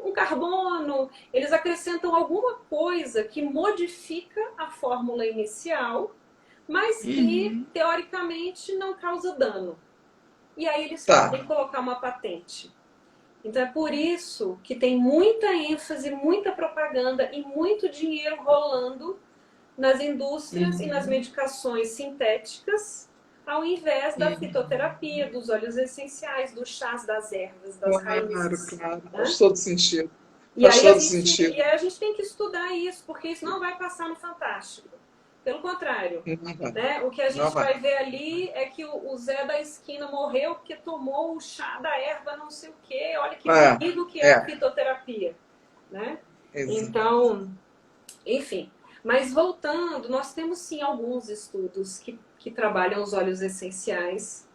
um carbono, eles acrescentam alguma coisa que modifica a fórmula inicial, mas que Uhum. teoricamente não causa dano. E aí eles podem Tá. colocar uma patente. Então é por isso que tem muita ênfase, muita propaganda e muito dinheiro rolando nas indústrias e nas Uhum. medicações sintéticas, ao invés da Uhum. fitoterapia, dos óleos essenciais, dos chás, das ervas, das Claro, raízes. claro. Faz Né? todo sentido. E Faz aí, todo sentido. a gente tem que estudar isso, porque isso não vai passar no Fantástico. Pelo contrário, Não vai. né? O que a Não gente vai. vai ver ali é que o Zé da esquina morreu porque tomou o chá da erva não sei o quê. Olha que perigo que é a É. fitoterapia. Né? Exato. Então, enfim. Mas voltando, nós temos sim alguns estudos que trabalham os óleos essenciais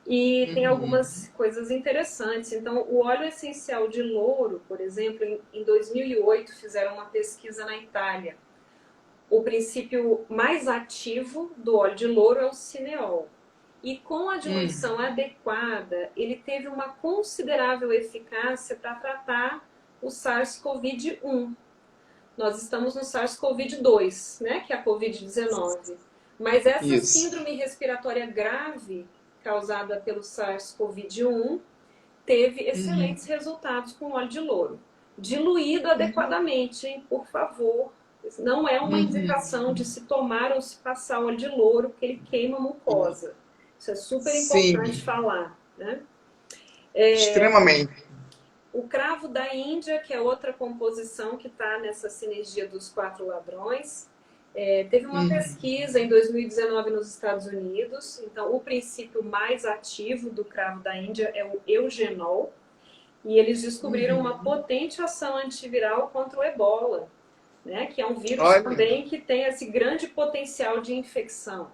e tem Uhum. algumas coisas interessantes. Então, o óleo essencial de louro, por exemplo, em 2008 fizeram uma pesquisa na Itália. O princípio mais ativo do óleo de louro é o cineol. E com a diluição Uhum. adequada, ele teve uma considerável eficácia para tratar o SARS-CoV-1. Nós estamos no SARS-CoV-2, né, que é a COVID-19. Mas essa Isso. síndrome respiratória grave causada pelo SARS-CoV-1 teve Uhum. excelentes resultados com óleo de louro. Diluído adequadamente, hein, por favor. Não é uma indicação de Uhum. se tomar ou se passar óleo de louro, porque ele queima a mucosa. Isso é super importante Sim, falar. Né? extremamente. O cravo da Índia, que é outra composição que está nessa sinergia dos quatro ladrões, teve uma Uhum. pesquisa em 2019 nos Estados Unidos. Então, o princípio mais ativo do cravo da Índia é o eugenol. E eles descobriram uma Uhum. potente ação antiviral contra o ebola, né? Que é um vírus Olha. também que tem esse grande potencial de infecção.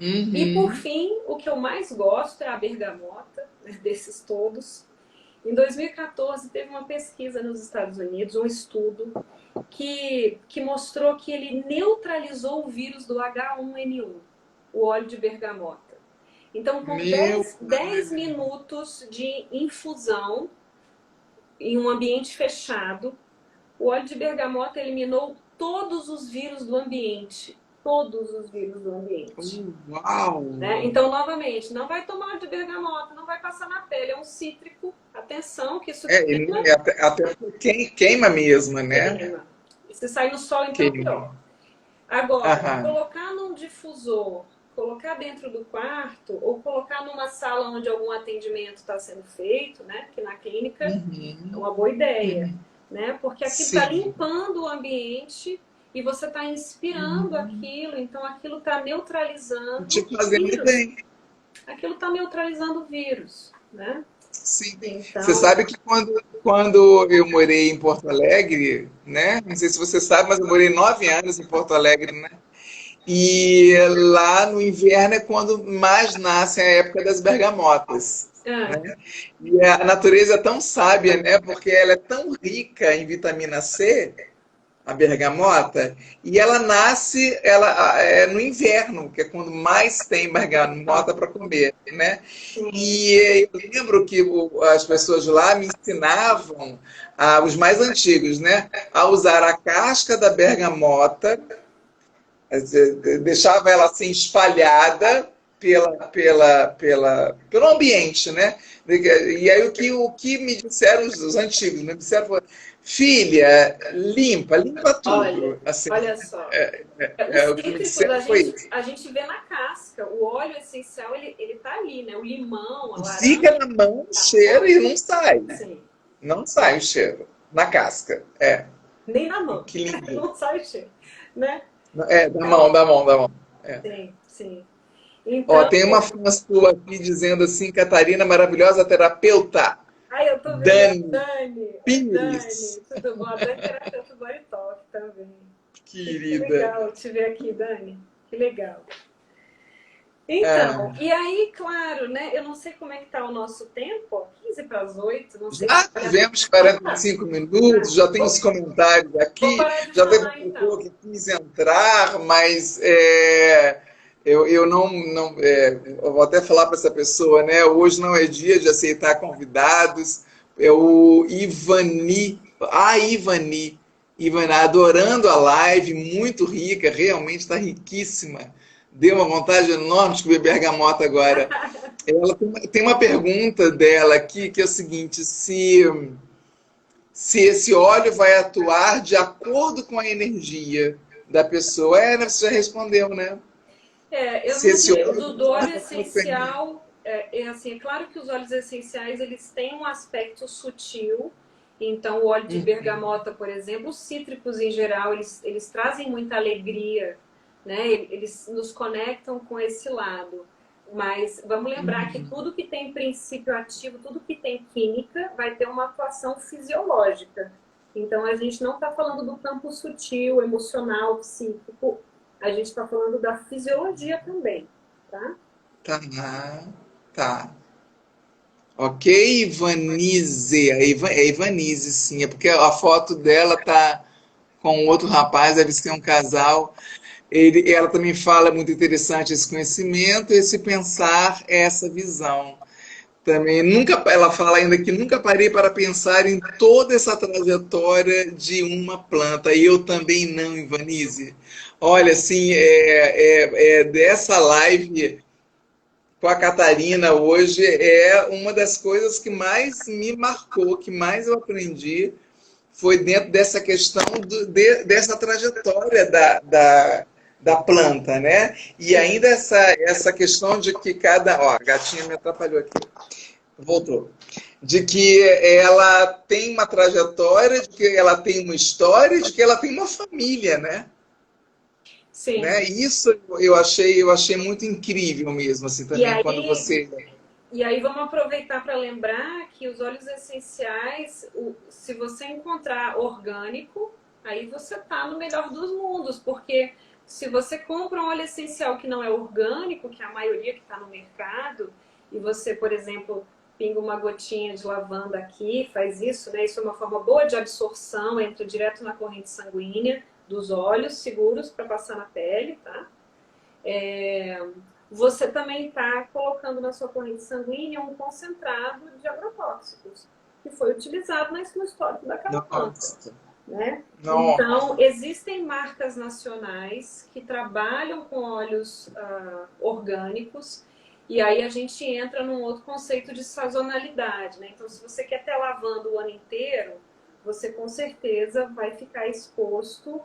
E, por Uhum. fim, o que eu mais gosto é a bergamota, né, desses todos. Em 2014, teve uma pesquisa nos Estados Unidos, um estudo, que mostrou que ele neutralizou o vírus do H1N1, o óleo de bergamota. Então, com Meu 10 pai. minutos de infusão em um ambiente fechado, o óleo de bergamota eliminou todos os vírus do ambiente. Todos os vírus do ambiente. Uau! Né? Então, novamente, não vai tomar óleo de bergamota, não vai passar na pele, é um cítrico. Atenção, que isso queima. Até queima mesmo, né? Queima. E se sair no sol, então Queima. pior. Agora, Aham. colocar num difusor, colocar dentro do quarto ou colocar numa sala onde algum atendimento está sendo feito, né? Que na clínica é Uhum. uma boa ideia, Uhum. né? Porque aquilo está Sim. limpando o ambiente e você está inspirando Uhum. aquilo, então aquilo está neutralizando Te o fazendo vírus. bem. Aquilo está neutralizando o vírus, né? Sim. Você Então, sabe que quando eu morei em Porto Alegre, né? Não sei se você sabe, mas eu morei 9 anos em Porto Alegre, né? E lá no inverno é quando mais nasce a época das bergamotas, ah, né? E a natureza é tão sábia, né? Porque ela é tão rica em vitamina C, a bergamota, e ela nasce no inverno, que é quando mais tem bergamota para comer, né? Sim. E eu lembro que as pessoas lá me ensinavam, os mais antigos, né, a usar a casca da bergamota, quer dizer, deixava ela assim espalhada pelo ambiente, né? E aí o que me disseram os antigos, né? Me disseram, filha, limpa Olha, tudo. Assim, olha só. Os o que me cítricos disseram foi isso. a gente vê na casca. O óleo essencial, ele tá ali, né? O limão, a laranja, Fica na mão, tá no cheira e óleo. não sai. Sim. Não sai o cheiro. Na casca. Nem na mão. Que lindo. Não sai o cheiro, né? Da mão, da mão, da mão. É. Sim, sim. Ó, Então, tem uma fã sua aqui dizendo assim, Catarina, maravilhosa terapeuta. ai, eu tô vendo a Dani Dani. Oi, Pires. Dani. Tudo bom? A Dani é terapeuta do Body Talk também. Que Querida. legal te ver aqui, Dani. Que legal. Então, Ah, e aí, claro, né? Eu não sei como é que tá o nosso tempo, ó, 15 para as 8, não sei se já tivemos 45 minutos, já tem os comentários vou aqui, parar de já teve falar uma então. pessoa que quis entrar, mas eu não eu vou até falar para essa pessoa, né? Hoje não é dia de aceitar convidados. É o Ivani, Ivani, adorando a live, muito rica, realmente está riquíssima. Deu uma vontade enorme de comer bergamota agora. Ela tem uma pergunta dela aqui que é o seguinte: se esse óleo vai atuar de acordo com a energia da pessoa. Você já respondeu, né? Eu Se não esse vi, óleo do vai óleo atuar de acordo com a energia. essencial, assim, é claro que os óleos essenciais, eles têm um aspecto sutil, então o óleo de bergamota, por exemplo, os cítricos em geral, eles trazem muita alegria, né? Eles nos conectam com esse lado. Mas vamos lembrar que tudo que tem princípio ativo, tudo que tem química, vai ter uma atuação fisiológica. Então a gente não está falando do campo sutil, emocional, psíquico, a gente está falando da fisiologia também, tá? Tá, tá. Ok, Ivanize. É Ivanize, sim. É porque a foto dela tá com outro rapaz, deve ser um casal. Ela também fala muito interessante esse conhecimento, esse pensar, essa visão. Também nunca, ela fala ainda que nunca parei para pensar em toda essa trajetória de uma planta. E eu também não, Ivanize. Olha, assim, dessa live com a Catarina hoje é uma das coisas que mais me marcou, que mais eu aprendi, foi dentro dessa questão dessa trajetória da planta, né? E Sim. ainda essa questão de que cada. Ó, a gatinha me atrapalhou aqui. Voltou. De que ela tem uma trajetória, de que ela tem uma história, de que ela tem uma família, né? Sim. Né? E isso eu achei muito incrível mesmo, assim, E também, quando aí, você. e aí vamos aproveitar para lembrar que os óleos essenciais, se você encontrar orgânico, aí você tá no melhor dos mundos, porque se você compra um óleo essencial que não é orgânico, que é a maioria que está no mercado, e você, por exemplo, pinga uma gotinha de lavanda aqui, faz isso, né? Isso é uma forma boa de absorção, entra direto na corrente sanguínea dos óleos, seguros para passar na pele, tá? Você também está colocando na sua corrente sanguínea um concentrado de agrotóxicos, que foi utilizado no histórico daquela planta. Nossa, Né? Então, nossa. existem marcas nacionais que trabalham com óleos orgânicos, e aí a gente entra num outro conceito de sazonalidade. Né? Então, se você quer ter lavando o ano inteiro, você com certeza vai ficar exposto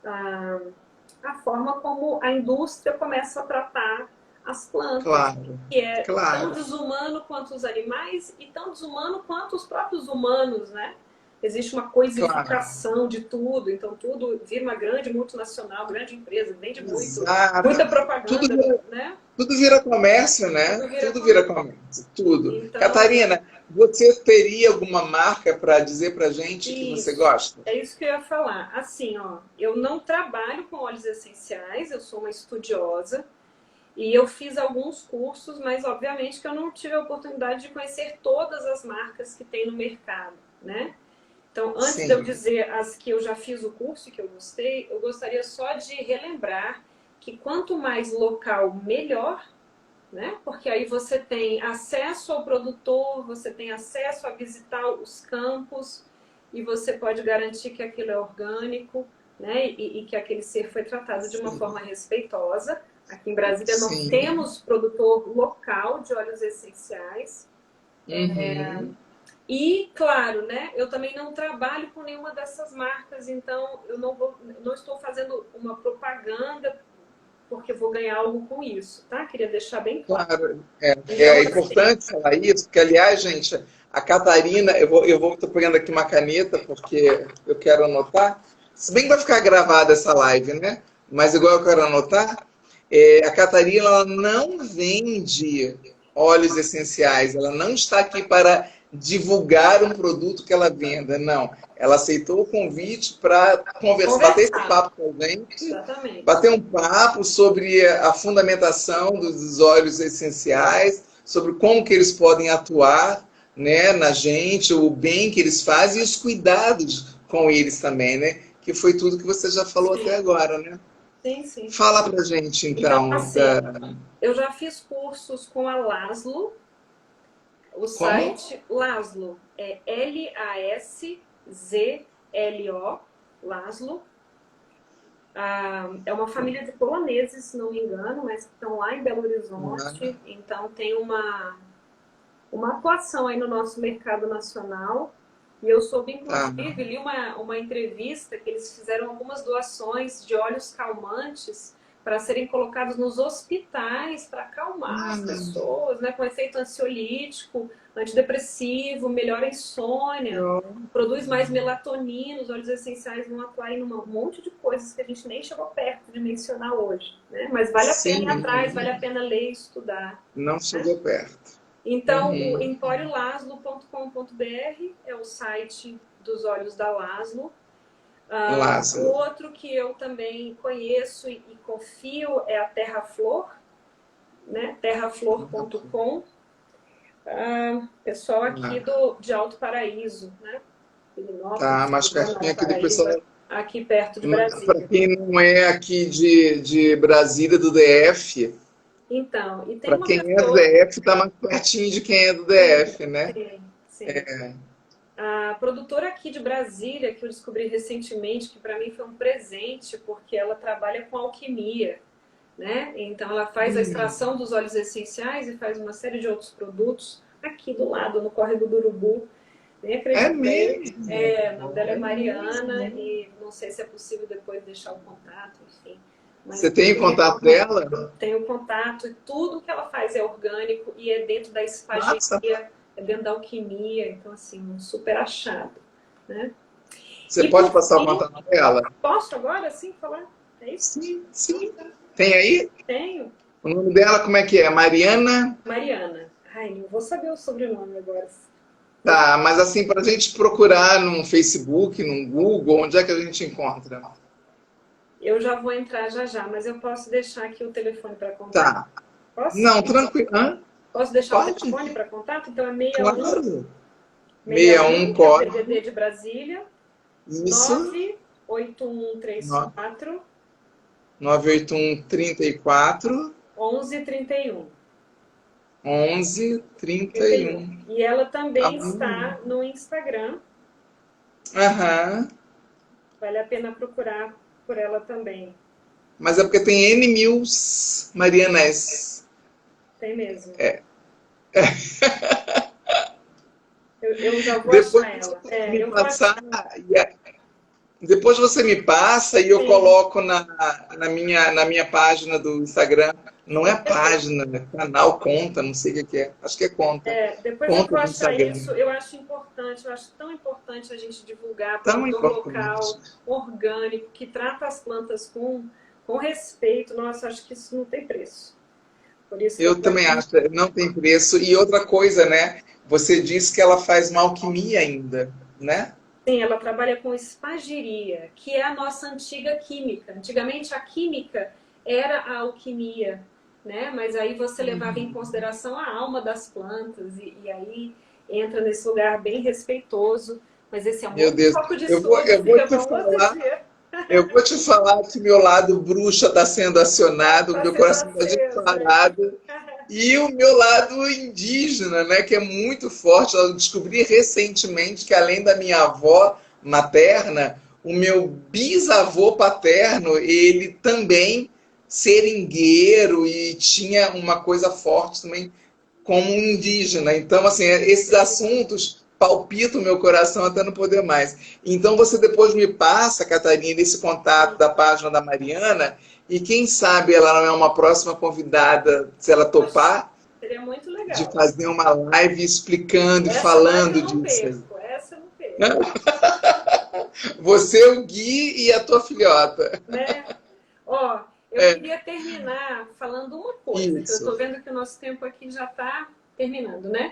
à forma como a indústria começa a tratar as plantas, Claro, que é tão claro, desumano quanto os animais e tão desumano quanto os próprios humanos, né? Existe uma claro. coisificação de tudo, então tudo vira uma grande multinacional, grande empresa, vende muito, Exato. muita Tudo propaganda, vira, né? tudo vira comércio, né? Tudo vira Tudo vira comércio. comércio, tudo. Então, Catarina, você teria alguma marca para dizer para gente que você isso. gosta? É isso que eu ia falar. Assim, ó, eu não trabalho com óleos essenciais, eu sou uma estudiosa e eu fiz alguns cursos, mas obviamente que eu não tive a oportunidade de conhecer todas as marcas que tem no mercado, né? Então, antes de eu Sim. dizer as que eu já fiz o curso e que eu gostei, eu gostaria só de relembrar que quanto mais local, melhor, né? Porque aí você tem acesso ao produtor, você tem acesso a visitar os campos e você pode garantir que aquilo é orgânico, né? E que aquele ser foi tratado de uma Sim. forma respeitosa. Aqui em Brasília nós Sim. temos produtor local de óleos essenciais. Uhum. E, claro, né, eu também não trabalho com nenhuma dessas marcas, então eu não estou fazendo uma propaganda porque vou ganhar algo com isso, tá? Queria deixar bem claro. Claro, Então, é assim, importante falar isso, porque, aliás, gente, a Catarina, tô pegando aqui uma caneta, porque eu quero anotar, se bem que vai ficar gravada essa live, né? Mas igual eu quero anotar, a Catarina, ela não vende óleos essenciais, ela não está aqui para divulgar um produto que ela venda, não. Ela aceitou o convite para conversar, bater esse conversar, papo com a gente, exatamente. bater um papo sobre a fundamentação dos óleos essenciais, sobre como que eles podem atuar, né, na gente, o bem que eles fazem e os cuidados com eles também, né? Que foi tudo que você já falou até Sim, agora, né? sim, sim. Fala pra gente, Então, então, assim, eu já fiz cursos com a Laszlo, o como? site Laszlo é Laszlo, Laszlo. É uma família de poloneses, se não me engano, mas que estão lá em Belo Ah, Horizonte, então tem uma atuação aí no nosso mercado nacional. E eu soube, tá. inclusive, li uma entrevista que eles fizeram algumas doações de óleos calmantes para serem colocados nos hospitais para acalmar as Ah, pessoas, né, com efeito ansiolítico, antidepressivo, melhora a insônia, eu- produz mais melatonina, os óleos essenciais vão atuar em um monte de coisas que a gente nem chegou perto de mencionar hoje, né? Mas vale a pena ir atrás, vale a sim, pena ler e estudar, não né? chegou perto. Então, o Uhum. empóriolaslo.com.br é o site dos óleos da Laszlo. O Lázaro. outro que eu também conheço e confio é a Terra Flor, né? terraflor.com. Pessoal aqui Ah, de Alto Paraíso, né? tá, Pirinópolis, mais Suzano, pertinho Alto aqui do Paraíso, pessoal. aqui perto de Para Brasília. quem não é aqui de Brasília, do DF, Então, e tem para uma quem é do pessoa, DF, está mais pertinho de quem é do sim, DF, né? sim, sim. A produtora aqui de Brasília, que eu descobri recentemente, que para mim foi um presente, porque ela trabalha com alquimia, né? Então ela faz a extração dos óleos essenciais e faz uma série de outros produtos aqui do lado, no Córrego do Urubu. Nem É acreditei. mesmo. O nome dela é É Mariana mesmo. e não sei se é possível depois deixar o contato, enfim. Mas Você tem o contato dela? tem o contato e tudo que ela faz é orgânico e é dentro da Nossa, espageria, é dentro da alquimia, então assim, um super achado, né? você E pode por passar o fim, contato dela? posso agora sim falar? É isso? Sim, sim. Tem aí? Tenho. O nome dela, como é que é? Mariana? Mariana. Ai, não vou saber o sobrenome agora. Vou- Tá, mas assim, para a gente procurar no Facebook, no Google, onde é que a gente encontra? Eu já vou entrar já já, mas eu posso deixar aqui o telefone para contato? Tá. Posso? Não, tranquilo. Hã? Posso deixar o Pode? telefone para contato? Então é 61 Claro. 61, 61 que é o código. DDD de Brasília, Isso. 98134 981 34 1131. 11 31. 31. E ela Tá também bom. está no Instagram. Aham. Vale a pena procurar por ela também. Mas é porque tem N mil Marianas. Tem mesmo. Eu já vou Depois achar você ela. pode me Eu vou achar. passar. Depois você me passa e eu Sim, coloco na minha página do Instagram. Não é sim, beleza. página, é canal, conta, não sei o que é. Acho que é conta. Depois eu Conta vou do achar Instagram. isso. Eu acho importante, eu acho tão importante a gente divulgar Tão produtor importante. local, orgânico, que trata as plantas com respeito. Nossa, acho que isso não tem preço. Por isso que eu Eu estou também aqui. acho, não tem preço. E outra coisa, né? Você disse que ela faz uma alquimia ainda, né? Sim, ela trabalha com espagiria, que é a nossa antiga química. Antigamente a química era a alquimia, né? Mas aí você levava em consideração a alma das plantas e aí entra nesse lugar bem respeitoso. Mas esse é um Meu outro Deus, foco de eu vou, estudo, eu vou fica te para um outro falar, dia. eu vou te falar que meu lado bruxa está sendo acionado, Está meu sendo coração está aceso, é. disparado. E o meu lado indígena, né, que é muito forte. Eu descobri recentemente que, além da minha avó materna, o meu bisavô paterno, ele também seringueiro e tinha uma coisa forte também como um indígena. Então, assim, esses assuntos palpitam o meu coração até não poder mais. Então, você depois me passa, Catarina, esse contato da página da Mariana, e quem sabe ela não é uma próxima convidada, se ela Poxa, topar, seria muito de legal. fazer uma live explicando e Essa live eu falando não disso aí. perco, essa eu não perco, Você, o Gui e a tua filhota. né? Ó, eu É, queria terminar falando uma coisa, que eu isso. estou vendo que o nosso tempo aqui já está terminando, né?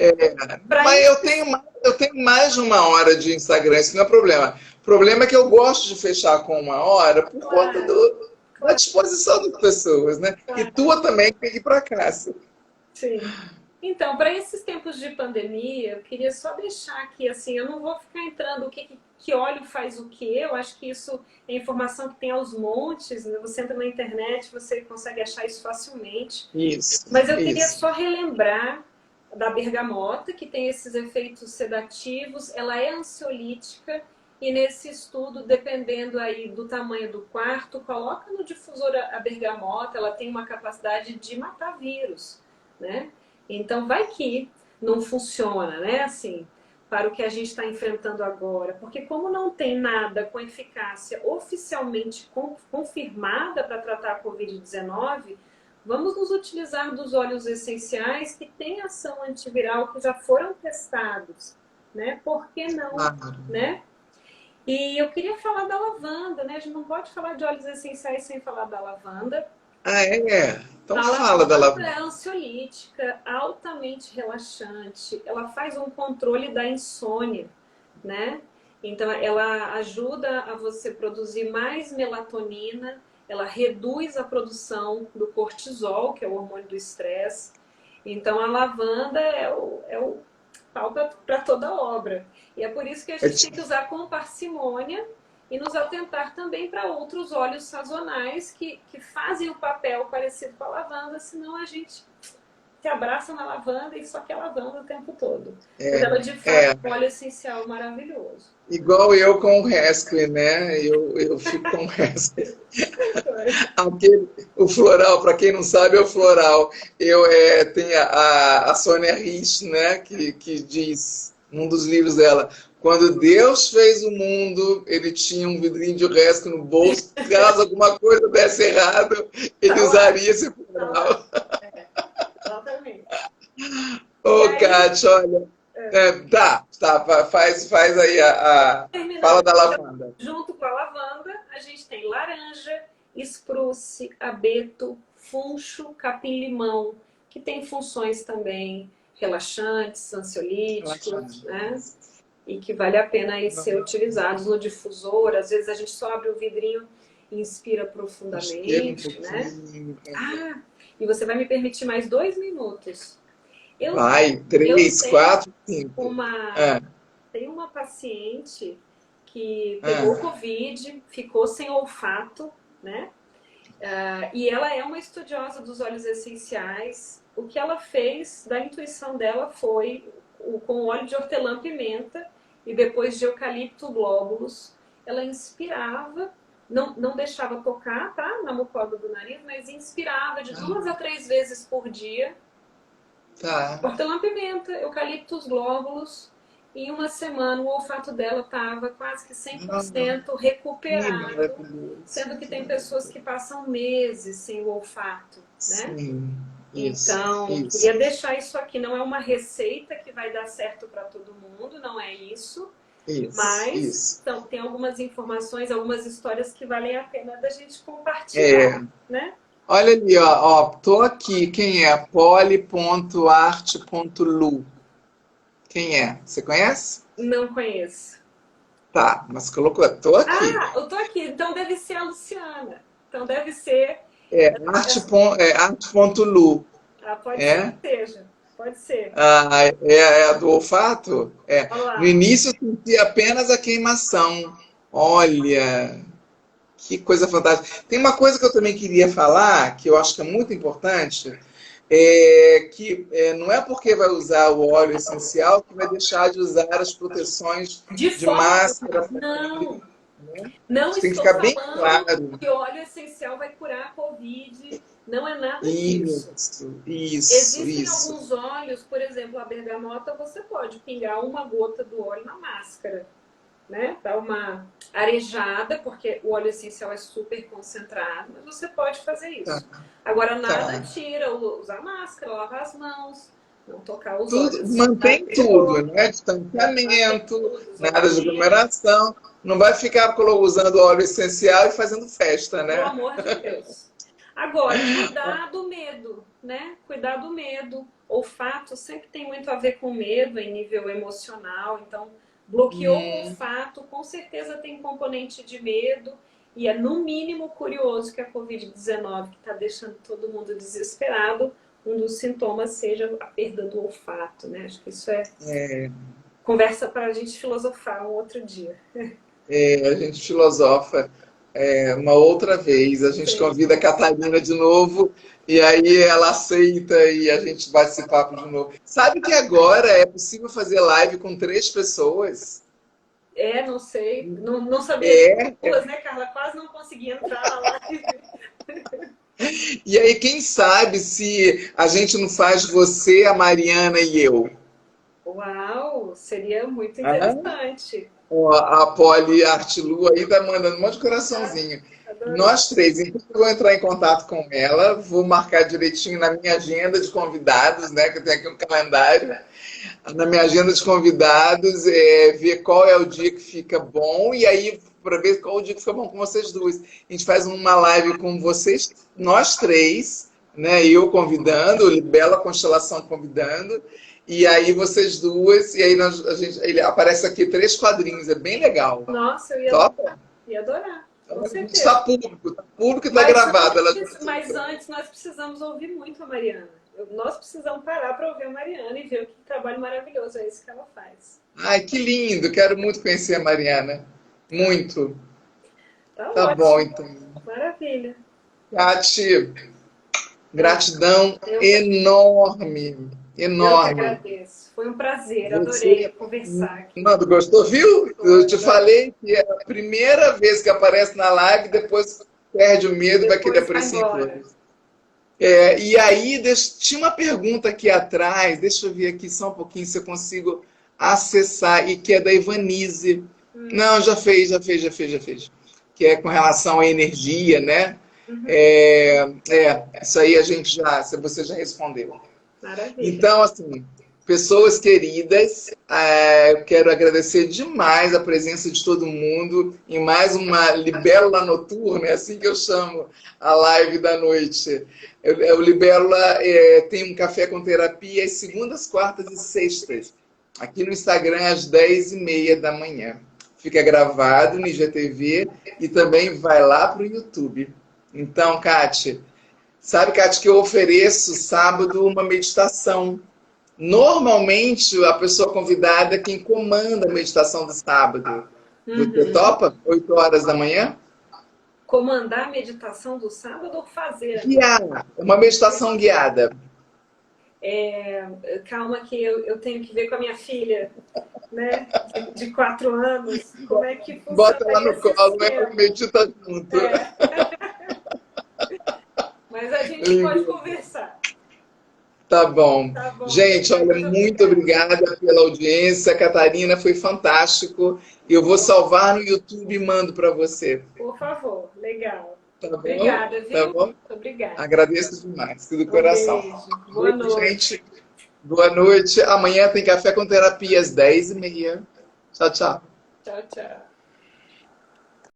Para Mas isso, eu tenho mais de uma hora de Instagram, isso não é problema. O problema é que eu gosto de fechar com uma hora por conta claro, da claro, disposição das pessoas, né? E claro. tua também tem que ir para casa. Sim. Então, para esses tempos de pandemia, eu queria só deixar aqui, assim, eu não vou ficar entrando que óleo faz o quê, eu acho que isso é informação que tem aos montes, né? Você entra na internet, você consegue achar isso facilmente. Isso, Mas eu queria isso. só relembrar da bergamota, que tem esses efeitos sedativos, ela é ansiolítica, e nesse estudo, dependendo aí do tamanho do quarto, coloca no difusor a bergamota, ela tem uma capacidade de matar vírus, né? Então vai que não funciona, né? Assim, para o que a gente está enfrentando agora, porque como não tem nada com eficácia oficialmente confirmada para tratar a Covid-19, vamos nos utilizar dos óleos essenciais que têm ação antiviral, que já foram testados, né? Por que não, Claro. né? E eu queria falar da lavanda, né? A gente não pode falar de óleos essenciais sem falar da lavanda. Ah, é? Então A fala da lavanda é lavanda. ansiolítica, altamente relaxante. Ela faz um controle da insônia, né? Então, ela ajuda a você produzir mais melatonina, ela reduz a produção do cortisol, que é o hormônio do estresse. Então, a lavanda é o pau para toda obra. E é por isso que a É gente tem ti- que usar com parcimônia e nos atentar também para outros óleos sazonais que fazem o papel parecido com a lavanda, senão a gente se abraça na lavanda e só quer lavanda o tempo todo. Mas ela, de fato, é, é um óleo essencial maravilhoso. igual eu com o Haskell, né? Eu fico com o Haskell. O floral, para quem não sabe, é o floral. Tem a Sônia Rich, né? Que diz, num dos livros dela, quando Deus fez o mundo, ele tinha um vidrinho de Haskell no bolso. Caso alguma coisa desse errado, ele Tá lá, usaria esse tá lá. floral. É, exatamente. E Ô, aí, Kátia, olha. Faz aí fala terminando, da lavanda. junto com a lavanda, a gente tem laranja, espruce, abeto, funcho, capim-limão, que tem funções também relaxantes, ansiolíticos, né? E que vale a pena aí ser utilizados no difusor. Às vezes a gente só abre o vidrinho e inspira Isqueiro um profundamente, né? pouquinho. Ah, e você vai me permitir mais 2 minutos. Eu, Vai, eu 3, tenho 4, 5. uma, Ah, tenho uma paciente que pegou ah, Covid, ficou sem olfato, né? E ela é uma estudiosa dos óleos essenciais. O que ela fez, da intuição dela, foi com óleo de hortelã-pimenta e depois de eucalipto glóbulos. Ela inspirava, não deixava tocar, tá? Na mucosa do nariz, mas inspirava de 2 a 3 vezes por dia. tá. Hortelã-pimenta, eucaliptos glóbulos. Em uma semana, o olfato dela estava quase que Ah, 100% que recuperado, maravilhoso. sendo que tem pessoas que passam meses sem o olfato, né? Sim, isso, Então, isso, queria deixar isso aqui. Não é uma receita que vai dar certo para todo mundo, não é isso. isso, Mas isso. então, tem algumas informações, algumas histórias que valem a pena da gente É, compartilhar, né? olha ali, ó, tô aqui. Quem é? Poli.arte.lu. Quem é? Você conhece? Não conheço. Tá, mas colocou, tô aqui. Ah, eu tô aqui. Então deve ser a Luciana. Então deve ser. É arte.lu. Pode ser É? que seja. Pode ser. Ah, é a do olfato? É. Olha No lá. início eu senti apenas a queimação. Olha, que coisa fantástica. Tem uma coisa que eu também queria falar, que eu acho que é muito importante, não é porque vai usar o óleo essencial que vai deixar de usar as proteções De de forma máscara. não, Né? não Isso tem que estou ficar bem falando claro. que óleo essencial vai curar a Covid. Não é nada disso. Isso, Existem isso. alguns óleos, por exemplo, a bergamota, você pode pingar uma gota do óleo na máscara, né? Dá uma arejada, porque o óleo essencial é super concentrado, mas você pode fazer Tá, isso. Agora, nada tá. tira usar máscara, lavar as mãos, não tocar os Tudo, óleos. Nada mantém de tudo, boa. né? Mantém Distanciamento, tudo, nada de isolamento. aglomeração. Não vai ficar usando óleo essencial e fazendo festa, Pelo né? amor de Deus. Agora, cuidar do medo, né? Cuidar do medo. Olfato sempre tem muito a ver com medo em nível emocional. Então, bloqueou o Hum, olfato, com certeza tem componente de medo. E é no mínimo curioso que a Covid-19, que está deixando todo mundo desesperado, um dos sintomas seja a perda do olfato, né? Acho que isso é conversa para a gente filosofar um outro dia. a gente filosofa uma outra vez, a gente Sim. convida a Catarina de novo e aí ela aceita e a gente bate esse papo de novo. Sabe que agora é possível fazer live com 3 pessoas? Não sei. Não sabia de É, duas, né, Carla? Quase não consegui entrar na live. e aí quem sabe se a gente não faz você, a Mariana e eu? Uau, seria muito Ah, interessante. ó, a Poli Artilu aí tá mandando um monte de Ah, coraçãozinho. adorei. Nós três, então eu vou entrar em contato com ela, vou marcar direitinho na minha agenda de convidados, né? Que eu tenho aqui um calendário. Na minha agenda de convidados, ver qual é o dia que fica bom e aí para ver qual o dia que fica bom com vocês duas. A gente faz uma live com vocês, nós três, né? Eu convidando, Bela Constelação convidando, e aí vocês duas, e aí ele aparece aqui 3 quadrinhos, é bem legal. Nossa, Topa? ia adorar, com Está certeza. público e está gravado. Ela já Mas aceitou. antes nós precisamos ouvir muito a Mariana. Nós precisamos parar para ouvir a Mariana e ver o que trabalho maravilhoso é esse que ela faz. Ai, que lindo! Quero muito conhecer a Mariana. Muito. Tá Tá bom, ótimo, então. maravilha. Kati, Eu, gratidão eu, enorme, eu que enorme. agradeço. Foi um prazer, adorei Você, conversar aqui. não, gostou, viu? Eu Foi, te adorei. falei que é a primeira vez que aparece na live, depois perde o medo e vai querer Depois vai aparecer em embora. todas. E aí, tinha uma pergunta aqui atrás, deixa eu ver aqui só um pouquinho se eu consigo acessar, e que é da Ivanise. Não, já fez. Que é com relação à energia, né? Uhum. Isso aí você já respondeu. Maravilha. Então, assim, pessoas queridas, eu quero agradecer demais a presença de todo mundo em mais uma Libélula Noturna, é assim que eu chamo a live da noite. O Libélula tem um café com terapia às segundas, quartas e sextas, aqui no Instagram às 10h30 da manhã. Fica gravado no IGTV e também vai lá para o YouTube. Então, Kátia, sabe, Kátia, que eu ofereço sábado uma meditação. Normalmente, a pessoa convidada é quem comanda a meditação do sábado. Você Uhum. topa? 8 horas da manhã? Comandar a meditação do sábado ou fazer a Guiar. Uma meditação guiada. calma que eu tenho que ver com a minha filha, né, de 4 anos, como é que Bota ela funcionaria no esse colo, ela esquema. medita junto. É, mas a gente pode Lindo. conversar. Tá bom. Tá bom, Gente, querida? olha, Muito muito obrigada. obrigada pela audiência. Catarina, foi fantástico. Eu vou salvar no YouTube e mando para você. Por favor, legal. Tá bom? Obrigada, Tá viu? bom? Muito obrigada. Agradeço demais, do Um coração. beijo. Boa Gente, noite. boa noite. Amanhã tem café com terapia às 10h30. Tchau, tchau. Tchau, tchau.